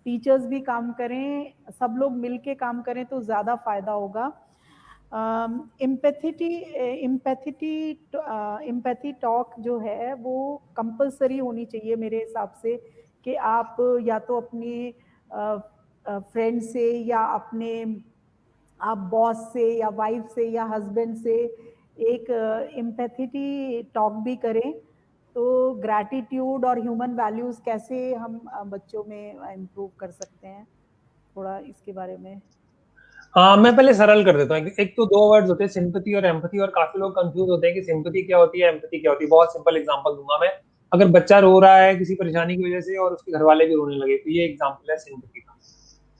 Speaker 2: टीचर्स भी काम करें, सब लोग मिल के काम करें तो ज़्यादा फायदा होगा। एम्पैथी टॉक जो है वो कंपलसरी होनी चाहिए मेरे हिसाब से, कि आप या तो अपने फ्रेंड से, या अपने आप बॉस से, या वाइफ से, या हस्बैंड से एक एम्पैथी टॉक भी करें। तो ग्रैटिट्यूड और ह्यूमन वैल्यूज कैसे हम बच्चों में इम्प्रूव कर सकते हैं, थोड़ा इसके बारे में।
Speaker 1: हाँ, मैं पहले सरल कर देता हूँ। एक तो 2 वर्ड्स होते हैं, सिंपैथी और एम्पैथी, और काफी लोग कंफ्यूज होते हैं कि सिंपैथी क्या होती है, एम्पैथी क्या होती है। बहुत सिंपल एग्जांपल दूंगा मैं। अगर बच्चा रो रहा है किसी परेशानी की वजह से और उसके घर वाले भी रोने लगे, तो ये एग्जांपल है सिंपैथी का।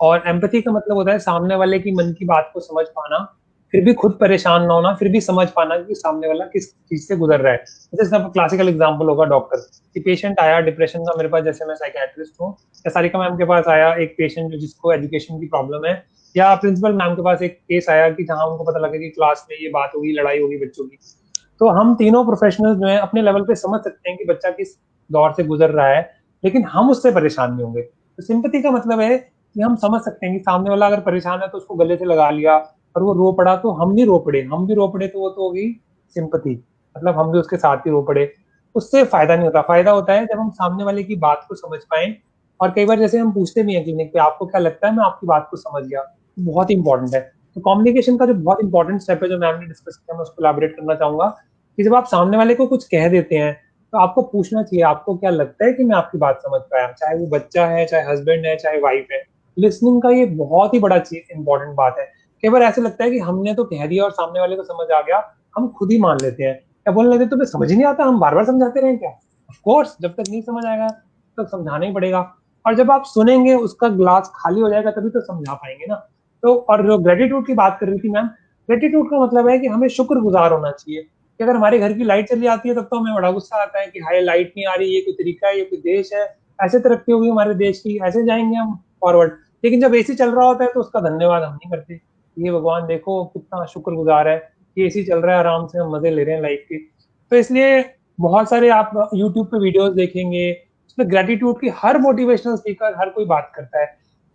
Speaker 1: और एम्पैथी का मतलब होता है सामने वाले की मन की बात को समझ पाना, फिर भी खुद परेशान ना होना, फिर भी समझ पाना कि सामने वाला किस चीज से गुजर रहा है। जैसे सब क्लासिकल एग्जांपल होगा डॉक्टर कि पेशेंट आया डिप्रेशन का मेरे पास, जैसे मैं साइकियाट्रिस्ट हूँ, या सारिका मैम के पास आया एक पेशेंट जिसको एजुकेशन की प्रॉब्लम है, या प्रिंसिपल मैम के पास एक केस आया कि जहां उनको पता लगा कि क्लास में ये बात होगी, लड़ाई होगी बच्चों की। तो हम तीनों प्रोफेशनल्स जो है अपने लेवल पे समझ सकते हैं कि बच्चा किस दौर से गुजर रहा है, लेकिन हम उससे परेशान नहीं होंगे। तो सिंपैथी का मतलब है कि हम समझ सकते हैं कि सामने वाला अगर परेशान है तो उसको गले से लगा लिया, और वो रो पड़ा तो हम नहीं रो पड़े, हम भी रो पड़े तो वो तो होगी सिंपैथी, मतलब हम भी उसके साथ ही रो पड़े। उससे फायदा नहीं होता। फायदा होता है जब हम सामने वाले की बात को समझ पाए। और कई बार जैसे हम पूछते भी हैं क्लिनिक पे, आपको क्या लगता है, मैं आपकी बात को समझ गया, तो बहुत इंपॉर्टेंट है। तो कम्युनिकेशन का जो बहुत इंपॉर्टेंट स्टेप है जो मैम ने डिस्कस किया, मैं उसको इलाबोरेट करना चाहूंगा कि जब आप सामने वाले को कुछ कह देते हैं तो आपको पूछना चाहिए आपको क्या लगता है कि मैं आपकी बात समझ पाया, चाहे वो बच्चा है, चाहे हस्बैंड है, चाहे वाइफ है। लिसनिंग का ये बहुत ही बड़ा चीज इंपॉर्टेंट बात है। कई बार ऐसे लगता है कि हमने तो कह दिया और सामने वाले को समझ आ गया, हम खुद ही मान लेते हैं, क्या बोलने लगे तुम्हें समझ ही नहीं आता, हम बार बार समझाते रहे क्या? ऑफ कोर्स, जब तक नहीं समझ आएगा तब तक समझाना ही पड़ेगा। और जब आप सुनेंगे, उसका ग्लास खाली हो जाएगा, तभी तो समझा पाएंगे ना। तो और जो ग्रेटिट्यूड की बात कर रही थी मैम, ग्रेटिट्यूड का मतलब है कि हमें शुक्रगुजार होना चाहिए। कि अगर हमारे घर की लाइट चली जाती है तब तो हमें बड़ा गुस्सा आता है कि हाय लाइट नहीं आ रही, ये कोई तरीका है, ये कोई देश है, ऐसे तरक्की होगी हमारे देश की, ऐसे जाएंगे हम फॉरवर्ड। लेकिन जब एसी चल रहा होता है तो उसका धन्यवाद हम नहीं करते, ये भगवान देखो कितना शुक्रगुजार है कि एसी चल रहा है, आराम से हम मजे ले रहे हैं लाइफ के। तो इसलिए बहुत सारे आप यूट्यूब पे वीडियोस देखेंगे, उसमें ग्रेटिट्यूड की हर मोटिवेशनल स्पीकर हर कोई बात करता है।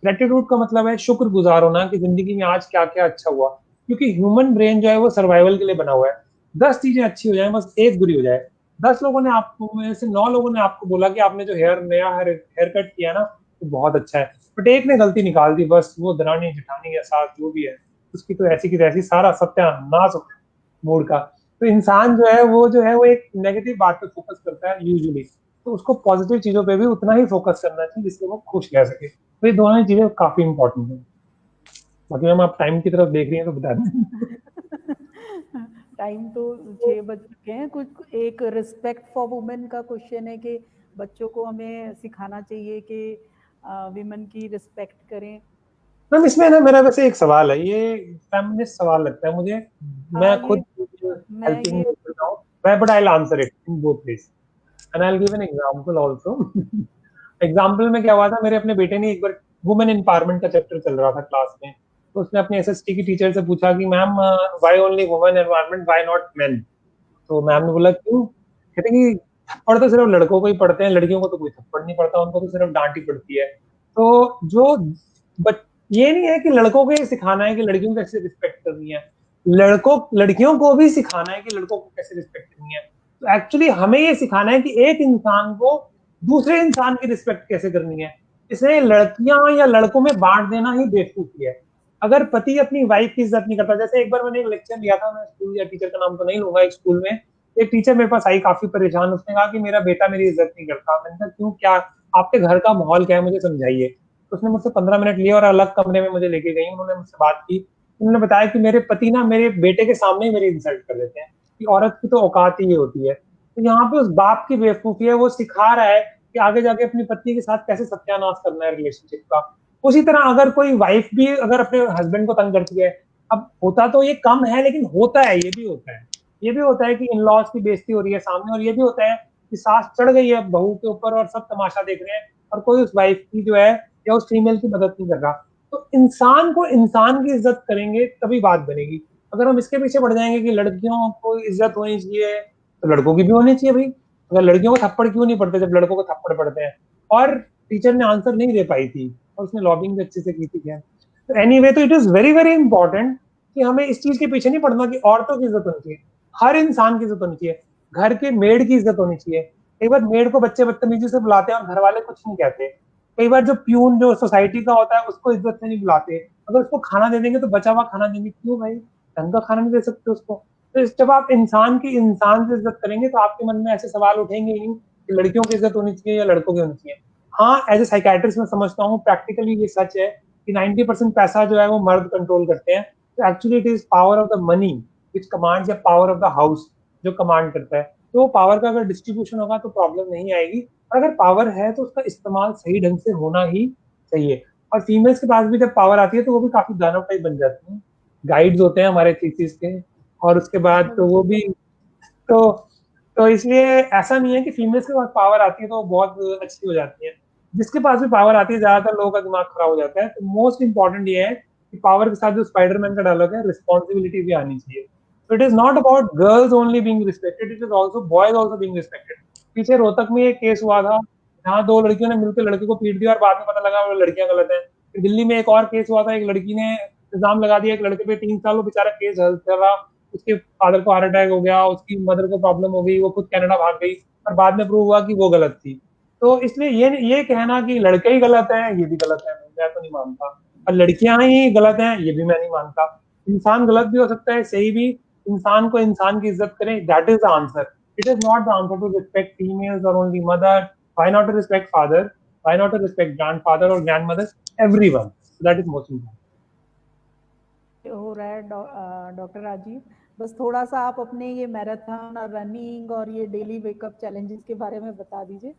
Speaker 1: ग्रेटिट्यूड का मतलब है शुक्रगुजार होना कि जिंदगी में आज क्या क्या अच्छा हुआ, क्योंकि ह्यूमन ब्रेन जो है वो सर्वाइवल के लिए बना हुआ है। 10 चीजें अच्छी हो जाए, बस एक बुरी हो जाए। 10 लोगों ने आपको में से 9 लोगों ने आपको बोला कि आपने जो नया हेयर कट किया ना वो बहुत अच्छा है, बट एक ने गलती निकाल दी, बस वो दरानी जिठानी या सास जो भी है उसकी तो ऐसी की तैसी सारा सत्यानाश हो गया मूड का। तो इंसान जो है वो एक नेगेटिव बात पे फोकस करता है यूजुअली, तो उसको पॉजिटिव चीजों पे भी उतना ही फोकस करना चाहिए जिससे वो खुश रह सके। तो ये दोनों ही चीजें काफी इंपॉर्टेंट है। बाकी मैम आप टाइम की तरफ देख रही हैं तो बता दें।
Speaker 2: टाइम तो 6 बज चुके हैं। कुछ एक रिस्पेक्ट फॉर वुमेन का क्वेश्चन है कि बच्चों को हमें सिखाना चाहिए कि विमेन की रिस्पेक्ट करें।
Speaker 1: मैम इसमें ना मेरा वैसे एक सवाल है, ये फेमिनिस्ट सवाल लगता है मुझे। मैं
Speaker 2: ये
Speaker 1: खुद
Speaker 2: मैं
Speaker 1: हेल्पिंग
Speaker 2: ये
Speaker 1: करता हूँ, but I answer it in both ways and I give an example also. Example में क्या हुआ था, मेरे अपने बेटे ने एक बार वुमेन एम्पावरमेंट का चैप्टर चल रहा था क्लास में, तो उसने अपने एसएसटी की टीचर से पूछा कि ma'am why only women environment, why not main. तो मैम ने बोला क्यों, कहते कि थप्पड़ तो सिर्फ लड़कों को ही पड़ते हैं, लड़कियों को तो कोई थप्पड़ नहीं पड़ता, उनको तो सिर्फ डांट ही पड़ती है। तो जो बट ये नहीं है कि लड़कों को ही सिखाना है कि लड़कियों को कैसे रिस्पेक्ट करनी है, लड़कियों को भी सिखाना है कि लड़कों को कैसे रिस्पेक्ट करनी है। तो एक्चुअली हमें ये सिखाना है कि एक इंसान को दूसरे इंसान की रिस्पेक्ट कैसे करनी है। इसलिए लड़कियां या लड़कों में बांट देना ही बेवकूफी है। अगर पति अपनी वाइफ की इज्जत नहीं करता, जैसे एक बार मैंने एक लेक्चर लिया था, मैं स्कूल या टीचर का नाम तो नहीं लूंगा, एक स्कूल में एक टीचर मेरे पास आई काफी परेशान, उसने कहा कि मेरा बेटा मेरी इज्जत नहीं करता। मैंने कहा क्यों, क्या आपके घर का माहौल क्या है, मुझे समझाइए। तो उसने मुझसे 15 मिनट लिए और अलग कमरे में मुझे लेके गई, उन्होंने मुझसे बात की। उन्होंने बताया कि मेरे पति ना मेरे बेटे के सामने ही मेरी इंसल्ट कर देते हैं, कि औरत की तो औकात ही ये होती है। तो यहाँ पे उस बाप की बेवकूफी है, वो सिखा रहा है कि आगे जाके अपनी पत्नी के साथ कैसे सत्यानाश करना है रिलेशनशिप का। उसी तरह अगर कोई वाइफ भी अगर अपने हस्बैंड को तंग करती है, अब होता तो ये कम है लेकिन होता है, ये भी होता है, ये भी होता है कि इन लॉज की बेइज्जती हो रही है सामने, और ये भी होता है कि सास चढ़ गई है बहू के ऊपर और सब तमाशा देख रहे हैं और कोई उस वाइफ की जो है या उस फीमेल की मदद नहीं कर रहा। तो इंसान को इंसान की इज्जत करेंगे तभी बात बनेगी। अगर हम इसके पीछे बढ़ जाएंगे कि लड़कियों को इज्जत होनी चाहिए तो लड़कों की भी होनी चाहिए भाई। अगर लड़कियों को थप्पड़ क्यों नहीं पड़ते जब लड़कों को थप्पड़ पड़ते हैं। और टीचर ने आंसर नहीं दे पाई थी और उसने लॉबिंग भी अच्छे से की थी। क्या तो एनीवे, तो it is very very important कि हमें इस चीज के पीछे नहीं पड़ना कि औरतों की इज्जत होनी चाहिए, हर इंसान की इज्जत होनी चाहिए, घर के मेड की इज्जत होनी चाहिए। कई बार मेड को बच्चे बदतमीजी से बुलाते हैं और घर वाले कुछ नहीं कहते। कई बार जो प्यून जो सोसाइटी का होता है उसको इज्जत से नहीं बुलाते, अगर उसको खाना दे देंगे तो बचा हुआ खाना देंगे, क्यों भाई, ढंग का खाना नहीं दे सकते उसको। तो जब आप इंसान की इंसान से इज्जत करेंगे तो आपके मन में ऐसे सवाल उठेंगे ही नहीं कि लड़कियों की इज्जत होनी चाहिए या लड़कों की होनी चाहिए। हाँ, एज ए साइकेट्रिस्ट मैं समझता हूँ प्रैक्टिकली ये सच है कि 90% पैसा जो है वो मर्द कंट्रोल करते हैं। तो actually it is power of the money which commands, या पावर ऑफ द हाउस जो कमांड करता है। तो पावर का अगर डिस्ट्रीब्यूशन होगा तो प्रॉब्लम नहीं आएगी, और अगर पावर है तो उसका इस्तेमाल सही ढंग से होना ही चाहिए। और फीमेल्स के पास भी जब पावर आती है तो वो भी काफी दानव टाइप बन जाती हैं, गाइड्स होते हैं हमारे थीसिस के। और उसके बाद तो वो भी तो तो इसलिए ऐसा नहीं है कि फीमेल्स के पास पावर आती है तो वो बहुत अच्छी हो जाती है। जिसके पास भी पावर आती है ज्यादातर लोगों का दिमाग खराब हो जाता है। तो मोस्ट इंपॉर्टेंट ये है कि पावर के साथ जो स्पाइडरमैन का डायलॉग है, रिस्पॉन्सिबिलिटी भी आनी चाहिए। तो it is not about girls only being respected, it is also boys also being respected. पीछे रोहतक में एक केस हुआ था जहाँ 2 लड़कियों ने मिलकर लड़के को पीट दिया और बाद में पता लगा वो लड़कियां गलत है। फिर दिल्ली में एक और केस हुआ था, एक लड़की ने इल्जाम लगा दिया एक लड़के पे, 3 साल वो बेचारा केस हल चल रहा, उसके फादर को हार्ट अटैक हो गया, उसकी मदर को प्रॉब्लम हो गई, वो खुद कनाडा भाग गई और बाद में प्रूव हुआ कि वो गलत थी। तो इसलिए ये कहना कि लड़के ही गलत हैं ये भी गलत है, मैं तो नहीं मानता। और लड़कियां ही गलत हैं ये भी मैं नहीं मानता। इंसान गलत भी हो सकता है, सही भी। इंसान को इंसान की इज्जत करें, that is the answer. It is not the answer to respect females और only mother. Why not to respect father, why not to respect grandfather और grandmother, everyone. That is most important.
Speaker 2: हो रहा है डॉक्टर राजीव। बस थोड़ा सा आप अपने ये मैराथन और रनिंग और ये डेली वेकअप चैलेंजेस के बारे में बता दीजिए,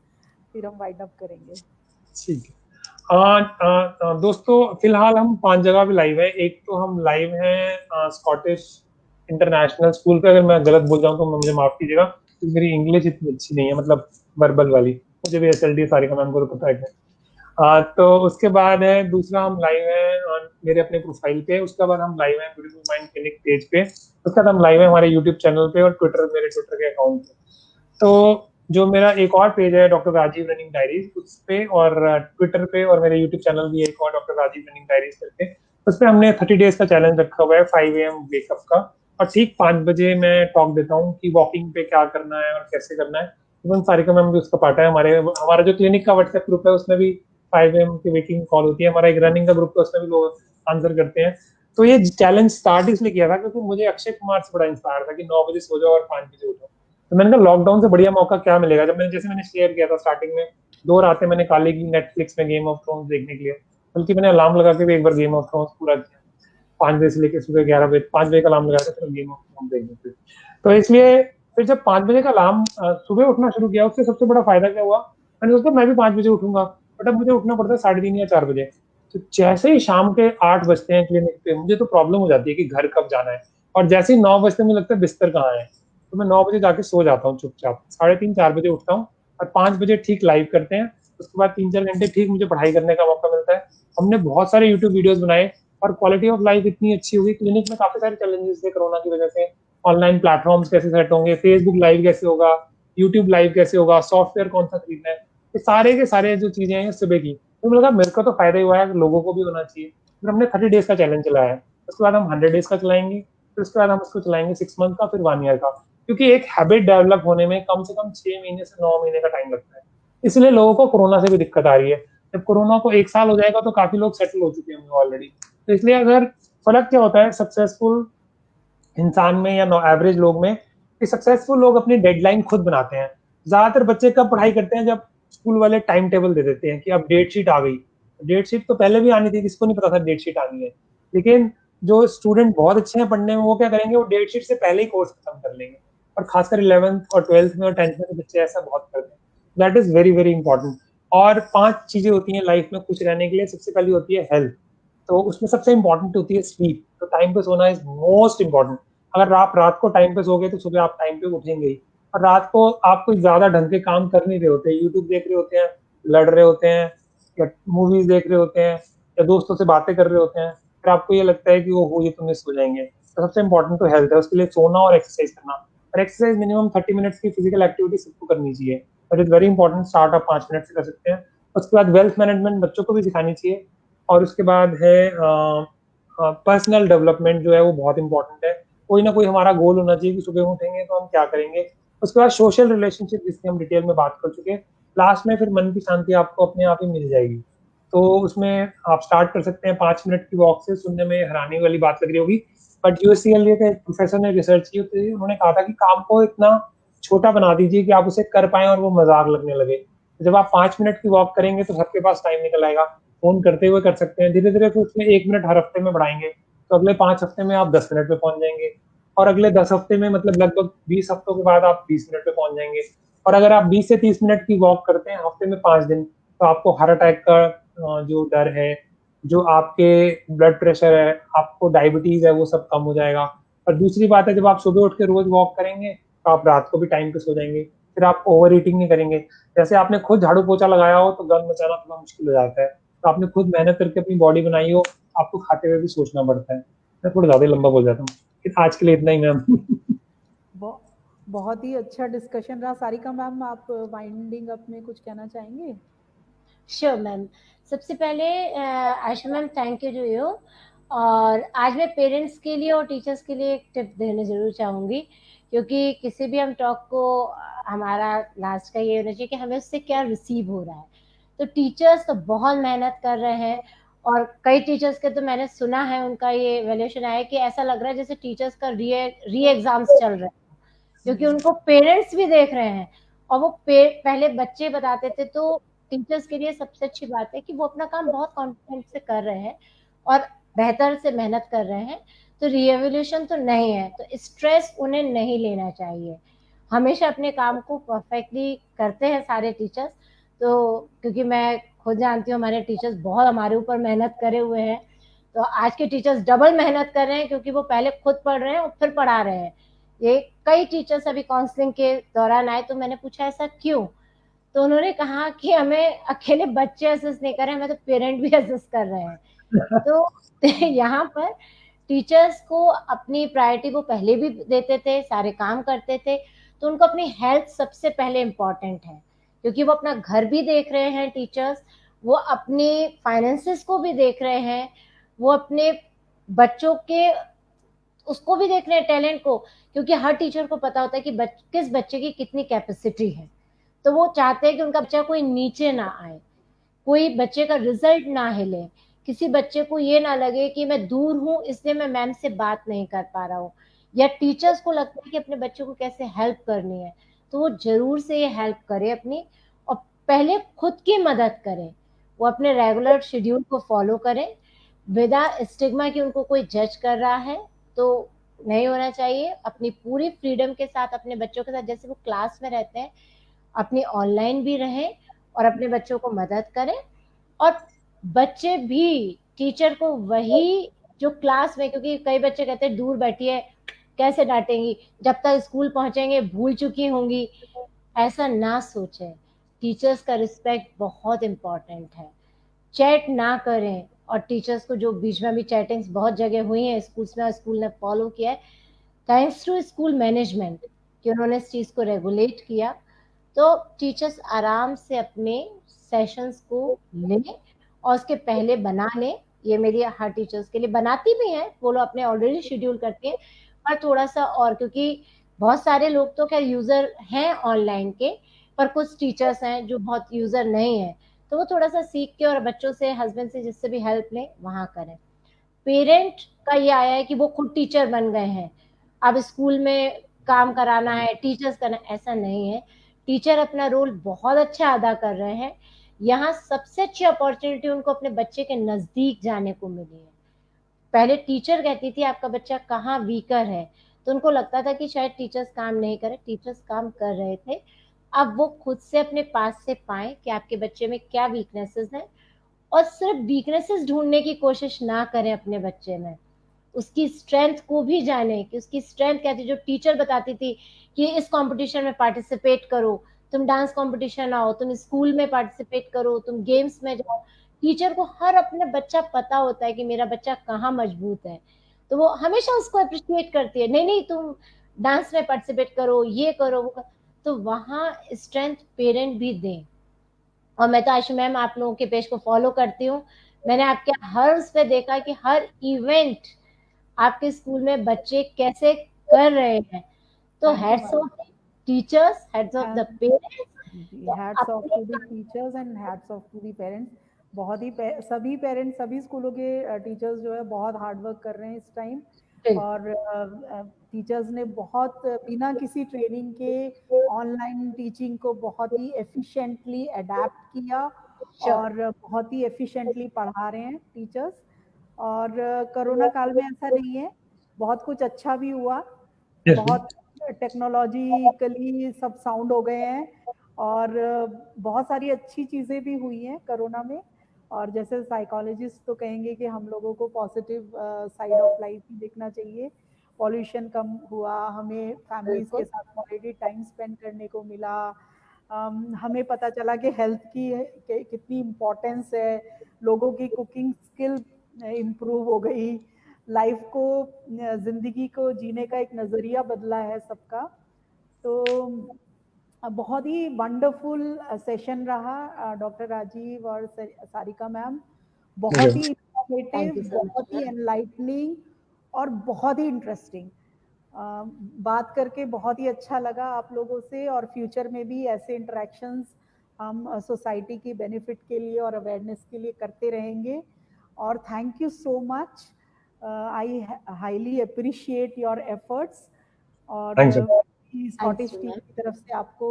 Speaker 2: फिर हम वाइंड अप करेंगे।
Speaker 1: ठीक है। दोस्तों फिलहाल हम 5 जगह पे लाइव है। एक तो हम लाइव हैं स्कॉटिश इंटरनेशनल स्कूल पे, अगर मैं गलत बोल जाऊँ तो मुझे माफ कीजिएगा क्योंकि मेरी इंग्लिश इतनी अच्छी नहीं है, मतलब वर्बल वाली। मुझे भी SLD सारिका मैम को तो पता है। तो उसके बाद है दूसरा, हम लाइव है मेरे अपने प्रोफाइल पे, उसके बाद हम लाइव है ब्यूटीफुल माइंड क्लिनिक पेज पे, उसके बाद हम लाइव है हमारे यूट्यूब चैनल पे और ट्विटर, मेरे ट्विटर के अकाउंट पे। तो जो मेरा एक और पेज है डॉक्टर राजीव रनिंग डायरीज, उस पे और ट्विटर पे, और मेरे यूट्यूब चैनल भी है एक और डॉक्टर राजीव रनिंग डायरीज करके, उस पे हमने 30 डेज का चैलेंज रखा हुआ है 5 AM वेकअप का। और ठीक 5 बजे मैं टॉक देता हूँ कि वॉकिंग पे क्या करना है और कैसे करना है। इवन सारिका मैम भी उसका पार्ट है। हमारा जो क्लिनिक का व्हाट्सएप ग्रुप है उसमें भी 5 AM की वेकिंग कॉल होती है। हमारा एक रनिंग का ग्रुप है, उसमें भी लोग आंसर करते हैं। तो ये चैलेंज स्टार्ट इसलिए किया था क्योंकि मुझे अक्षय कुमार से बड़ा इंस्पायर था कि 9 बजे सो जाओ और 5 बजे उठो। तो मैंने कहा लॉकडाउन से बढ़िया मौका क्या मिलेगा। जब मैंने शेयर किया था स्टार्टिंग में, 2 रातें मैंने काली की नेटफ्लिक्स में गेम ऑफ थ्रोन्स देखने के लिए, बल्कि मैंने अलार्म लगा के भी एक बार गेम ऑफ थ्रोन्स पूरा किया। 5 बजे से लेकर सुबह 11 बजे, 5 बजे का अलार्म लगाया था, फिर गेम ऑफ थ्रोन्स देखने के लिए। तो इसलिए फिर जब 5 बजे का अलार्म सुबह उठना शुरू किया, उससे सबसे बड़ा फायदा क्या हुआ, मैंने सोचा मैं भी 5 बजे उठूंगा। बट अब मुझे उठना पड़ता है 3:30 या 4 बजे। तो जैसे ही शाम के 8 बजते हैं क्लिनिक पे, मुझे तो प्रॉब्लम हो जाती है कि घर कब जाना है। और जैसे ही 9 बजते मुझे लगता है बिस्तर कहाँ है। तो मैं 9 बजे जाके सो जाता हूँ चुपचाप, 3:30 4 बजे उठता हूँ और 5 बजे ठीक लाइव करते हैं। उसके बाद 3 4 घंटे ठीक मुझे पढ़ाई करने का मौका मिलता है। हमने बहुत सारे यूट्यूब वीडियोस बनाए और क्वालिटी ऑफ लाइफ इतनी अच्छी हुई। क्लिनिक में काफी सारे चैलेंजेस थे कोरोना की वजह से, ऑनलाइन प्लेटफॉर्म्स कैसे सेट होंगे, फेसबुक लाइव कैसे होगा, यूट्यूब लाइव कैसे होगा, सॉफ्टवेयर कौन सा खरीदना है, ये सारे के सारे जो चीजें हैं सुबह की। तो मुझे लगा मेरे को तो फायदा ही हुआ है, लोगों को भी होना चाहिए। फिर हमने 30 डेज का चैलेंज चलाया है, उसके बाद हम 100 डेज का चलाएंगे, फिर उसके बाद हम उसको चलाएंगे 6 मंथ का, फिर 1 ईयर का। क्योंकि एक हैबिट डेवलप होने में कम से कम 6 महीने से 9 महीने का टाइम लगता है। इसलिए लोगों को कोरोना से भी दिक्कत आ रही है। जब कोरोना को 1 साल हो जाएगा तो काफी लोग सेटल हो चुके होंगे ऑलरेडी। तो इसलिए अगर फर्क क्या होता है सक्सेसफुल इंसान में या एवरेज लोग में, कि सक्सेसफुल लोग अपनी डेडलाइन खुद बनाते हैं। ज्यादातर बच्चे कब पढ़ाई करते हैं, जब स्कूल वाले टाइम टेबल दे देते हैं कि अब डेट शीट आ गई। डेट शीट तो पहले भी आनी थी, किसको नहीं पता था डेट शीट आनी है। लेकिन जो स्टूडेंट बहुत अच्छे हैं पढ़ने में, वो क्या करेंगे, वो डेट शीट से पहले ही कोर्स खत्म कर लेंगे। और खासकर 11th और 12th में और 10th में तो बच्चे ऐसा बहुत करते हैं। That is very very important. और 5 चीजें होती हैं लाइफ में खुश रहने के लिए। सबसे पहली होती है हेल्थ, तो उसमें सबसे इंपॉर्टेंट होती है स्लीप। तो टाइम पे सोना इज मोस्ट इंपॉर्टेंट। अगर आप रात को टाइम पे सोगे तो सुबह आप टाइम पे उठेंगे ही। और रात को आप कोई ज्यादा ढंग के काम कर नहीं रहे होते, यूट्यूब देख रहे होते हैं, लड़ रहे होते हैं, या मूवीज देख रहे होते हैं, या दोस्तों से बातें कर रहे होते हैं, फिर आपको ये लगता है कि वो हो ये तो मिस हो जाएंगे। तो सबसे इंपॉर्टेंट तो हेल्थ है, उसके लिए सोना और एक्सरसाइज करना। और एक्सरसाइज मिनिमम 30 मिनट्स की फिजिकल एक्टिविटी सबको करनी चाहिए। और इज वेरी इंपॉर्टेंट, स्टार्ट आप 5 मिनट से कर सकते हैं। उसके बाद वेल्थ मैनेजमेंट बच्चों को भी सिखानी चाहिए। और उसके बाद है पर्सनल डेवलपमेंट, जो है वो बहुत इंपॉर्टेंट है। कोई ना कोई हमारा गोल होना चाहिए कि सुबह उठेंगे तो हम क्या करेंगे। उसके बाद सोशल रिलेशनशिप, जिसकी हम डिटेल में बात कर चुके हैं। लास्ट में फिर मन की शांति आपको अपने आप ही मिल जाएगी। तो उसमें आप स्टार्ट कर सकते हैं 5 मिनट की वॉक से। सुनने में हैरानी वाली बात लग रही होगी, बट यूएससीएलए के प्रोफेसर ने रिसर्च की थी, उन्होंने कहा था कि काम को इतना छोटा बना दीजिए कि आप उसे कर पाए और वो मजाक लगने लगे। तो जब आप 5 मिनट की वॉक करेंगे तो सबके पास टाइम निकल आएगा। फोन करते हुए कर सकते हैं, धीरे धीरे फिर उसमें 1 मिनट हर हफ्ते में बढ़ाएंगे तो अगले 5 हफ्ते में आप 10 मिनट पे पहुंच जाएंगे। और अगले 10 हफ्ते में, मतलब लगभग 20 हफ्तों के बाद, आप 20 मिनट पे पहुंच जाएंगे। और अगर आप 20 से 30 मिनट की वॉक करते हैं हफ्ते में 5 दिन, तो आपको हार्ट अटैक का जो डर है, जो आपके ब्लड प्रेशर है, आपको डायबिटीज है, वो सब कम हो जाएगा। और दूसरी बात है, जब आप सुबह उठ के रोज वॉक करेंगे तो आप रात को भी टाइम पे सो जाएंगे। फिर आप ओवर ईटिंग नहीं करेंगे। जैसे आपने खुद झाड़ू पोछा लगाया हो तो गंद मचाना थोड़ा मुश्किल हो जाता है। तो आपने खुद मेहनत करके अपनी बॉडी बनाई हो, आपको खाते हुए भी सोचना पड़ता है। मैं थोड़ा ज्यादा लंबा बोल जाता हूँ, फिर आज के लिए इतना ही मैम।
Speaker 2: बहुत ही अच्छा डिस्कशन रहा। सारिका मैम, आप वाइंडिंग अप में कुछ कहना चाहेंगे?
Speaker 3: Sure ma'am. सबसे पहले Ayesha ma'am, thank you to you. और आज मैं पेरेंट्स के लिए और टीचर्स के लिए एक टिप देना जरूर चाहूँगी, क्योंकि किसी भी हम टॉक को हमारा लास्ट का ये होना चाहिए कि हमें उससे क्या रिसीव हो रहा है। तो टीचर्स तो बहुत मेहनत कर रहे हैं, और कई टीचर्स के तो मैंने सुना है, उनका ये वैल्यूएशन आया कि ऐसा लग रहा है जैसे टीचर्स का री एग्जाम्स चल रहे हैं, क्योंकि उनको पेरेंट्स भी देख रहे हैं। और वो पहले बच्चे बताते थे, तो टीचर्स के लिए सबसे अच्छी बात है कि वो अपना काम बहुत कॉन्फिडेंट से कर रहे हैं और बेहतर से मेहनत कर रहे हैं। तो रिएवोल्यूशन तो नहीं है, तो स्ट्रेस उन्हें नहीं लेना चाहिए। हमेशा अपने काम को परफेक्टली करते हैं सारे टीचर्स। तो क्योंकि मैं खुद जानती हूँ, हमारे टीचर्स बहुत हमारे ऊपर मेहनत करे हुए हैं। तो आज के टीचर्स डबल मेहनत कर रहे हैं, क्योंकि वो पहले खुद पढ़ रहे हैं और फिर पढ़ा रहे हैं। ये कई टीचर्स अभी काउंसलिंग के दौरान आए, तो मैंने पूछा ऐसा क्यों। तो उन्होंने कहा कि हमें अकेले बच्चे असिस्ट नहीं कर रहे, हमें तो पेरेंट भी असिस्ट कर रहे हैं। तो यहाँ पर टीचर्स को अपनी प्रायोरिटी वो पहले भी देते थे, सारे काम करते थे, तो उनको अपनी हेल्थ सबसे पहले इम्पोर्टेंट है, क्योंकि वो अपना घर भी देख रहे हैं टीचर्स, वो अपने फाइनेंसेस को भी देख रहे हैं, वो अपने बच्चों के उसको भी देख रहे हैं, टैलेंट को, क्योंकि हर टीचर को पता होता है कि किस बच्चे की कितनी कैपेसिटी है। तो वो चाहते हैं कि उनका बच्चा कोई नीचे ना आए, कोई बच्चे का रिजल्ट ना हिले, किसी बच्चे को ये ना लगे कि मैं दूर हूँ इसलिए मैं मैम से बात नहीं कर पा रहा हूँ, या टीचर्स को लगता है कि अपने बच्चों को कैसे हेल्प करनी है, तो वो जरूर से ये हेल्प करे अपनी, और पहले खुद की मदद करें, वो अपने रेगुलर शेड्यूल को फॉलो करें, विदा स्टिग्मा कि उनको कोई जज कर रहा है तो नहीं होना चाहिए। अपनी पूरी फ्रीडम के साथ अपने बच्चों के साथ, जैसे वो क्लास में रहते हैं, अपनी ऑनलाइन भी रहें और अपने बच्चों को मदद करें, और बच्चे भी टीचर को वही जो क्लास में, क्योंकि कई बच्चे कहते हैं दूर बैठी है कैसे डांटेंगी, जब तक स्कूल पहुंचेंगे भूल चुकी होंगी, ऐसा ना सोचें। टीचर्स का रिस्पेक्ट बहुत इम्पोर्टेंट है, चैट ना करें, और टीचर्स को जो बीच में भी चैटिंग्स बहुत जगह हुई हैं स्कूल्स में, स्कूल ने फॉलो किया है, थैंक्स टू स्कूल मैनेजमेंट कि उन्होंने इस चीज़ को रेगुलेट किया। तो टीचर्स आराम से अपने सेशंस को लें और उसके पहले बना लें, ये मेरी हर टीचर्स के लिए बनाती भी हैं, वो लोग अपने ऑलरेडी शेड्यूल करती हैं, पर थोड़ा सा और, क्योंकि बहुत सारे लोग तो खैर यूज़र हैं ऑनलाइन के, पर कुछ टीचर्स हैं जो बहुत यूज़र नहीं है, तो वो थोड़ा सा सीख के और बच्चों से, हस्बैंड से, जिससे भी हेल्प लें वहाँ करें। पेरेंट का ये आया है कि वो खुद टीचर बन गए हैं, अब स्कूल में काम कराना है, टीचर्स करना, ऐसा नहीं है। टीचर अपना रोल बहुत अच्छा अदा कर रहे हैं। यहाँ सबसे अच्छी अपॉर्चुनिटी उनको अपने बच्चे के नज़दीक जाने को मिली है। पहले टीचर कहती थी आपका बच्चा कहाँ वीकर है, तो उनको लगता था कि शायद टीचर्स काम नहीं करे, टीचर्स काम कर रहे थे। अब वो खुद से अपने पास से पाएँ कि आपके बच्चे में क्या वीकनेसेस हैं, और सिर्फ वीकनेसेस ढूंढने की कोशिश ना करें अपने बच्चे में, उसकी स्ट्रेंथ को भी जाने कि उसकी स्ट्रेंथ क्या थी। जो टीचर बताती थी कि इस कंपटीशन में पार्टिसिपेट करो, तुम डांस कंपटीशन आओ, तुम स्कूल में पार्टिसिपेट करो, तुम गेम्स में जाओ, टीचर को हर अपने बच्चा पता होता है कि मेरा बच्चा कहाँ मजबूत है, तो वो हमेशा उसको अप्रिशिएट करती है, नहीं नहीं तुम डांस में पार्टिसिपेट करो, ये करो वो करो। तो वहाँ स्ट्रेंथ पेरेंट भी दें। और मैं तो आशु मैम आप लोगों के पेज को फॉलो करती हूँ, मैंने आपके हर उस पे देखा कि हर इवेंट आपके स्कूल में बच्चे कैसे कर रहे हैं, तो heads of teachers, heads of the parents,
Speaker 2: hats off to the teachers and hats off to the parents. बहुत ही सभी पेरेंट्स, सभी स्कूलों के टीचर्स जो है बहुत हार्ड वर्क कर रहे हैं इस टाइम, और टीचर्स ने बहुत बिना किसी ट्रेनिंग के ऑनलाइन टीचिंग को बहुत ही एफिशिएंटली अडेप्ट किया और बहुत ही एफिशिएंटली पढ़ा रहे हैं टीचर्स। और कोरोना काल में ऐसा नहीं है, बहुत कुछ अच्छा भी हुआ, बहुत टेक्नोलॉजिकली सब साउंड हो गए हैं, और बहुत सारी अच्छी चीज़ें भी हुई हैं कोरोना में। और जैसे साइकोलॉजिस्ट तो कहेंगे कि हम लोगों को पॉजिटिव साइड ऑफ लाइफ ही देखना चाहिए। पॉल्यूशन कम हुआ, हमें फैमिलीज के साथ क्वालिटी टाइम स्पेंड करने को मिला, हमें पता चला कि हेल्थ की कितनी इम्पोर्टेंस है, लोगों की कुकिंग स्किल इम्प्रूव हो गई, लाइफ को, जिंदगी को जीने का एक नज़रिया बदला है सबका। तो बहुत ही वंडरफुल सेशन रहा डॉक्टर राजीव और सारिका मैम, बहुत ही इंफॉर्मेटिव, बहुत ही एनलाइटनिंग और बहुत ही इंटरेस्टिंग। बात करके बहुत ही अच्छा लगा आप लोगों से, और फ्यूचर में भी ऐसे इंटरेक्शंस हम सोसाइटी की बेनिफिट के लिए और अवेयरनेस के लिए करते रहेंगे। और thank you so much, I highly appreciate your efforts. और स्कॉटिश टीम की तरफ से आपको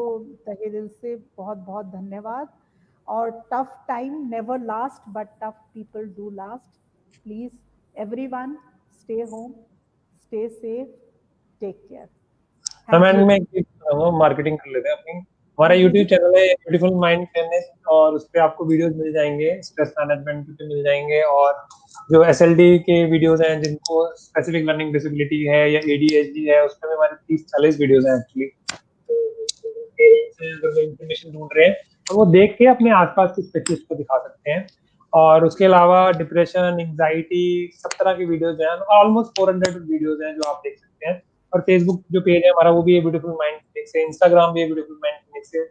Speaker 2: तहे दिल से बहुत बहुत धन्यवाद। और tough time never last but tough people do last. Please everyone stay home, stay safe, take care.
Speaker 1: मैं मार्केटिंग कर लेते हैं अपनी। हमारा YouTube चैनल है ब्यूटीफुल माइंड फेयरनेस, और उस पर आपको वीडियोस मिल जाएंगे, स्ट्रेस मैनेजमेंट पे मिल जाएंगे, और जो SLD के वीडियोस हैं जिनको स्पेसिफिक लर्निंग डिसेबिलिटी है या ADHD है, उसमें हमारे 30-40 वीडियोस हैं एक्चुअली। अगर इंफॉर्मेशन ढूंढ रहे हैं और वो देख के अपने आसपास के स्पेशलिस्ट को दिखा सकते हैं। और उसके अलावा डिप्रेशन, एंग्जाइटी, सब तरह की वीडियोज हैं, ऑलमोस्ट 400 वीडियोज हैं जो आप देख सकते हैं। और फेसबुक जो पेज है हमारा वो भी है ब्यूटीफुल माइंड क्लिनिक से, इंस्टाग्राम भी है ब्यूटीफुल माइंड क्लिनिक से,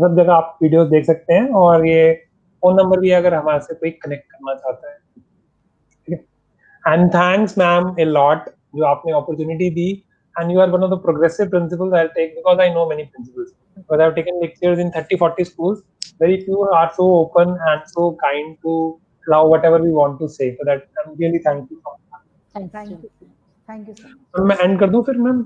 Speaker 1: सब जगह आप वीडियोज देख सकते हैं। और ये फोन नंबर भी है अगर हमारे से कोई कनेक्ट करना चाहता है। And thanks ma'am a lot जो आपने opportunity the, and you are one of the progressive principals I'll take, because I know many principals, because I've taken lectures in 30-40 schools. Very few are so open and so kind to allow whatever we want to say, so that I'm really thankful for that.
Speaker 3: Thanks
Speaker 2: Thank
Speaker 3: to
Speaker 2: you. Thank you so much.
Speaker 1: मैं end कर दूं फिर ma'am?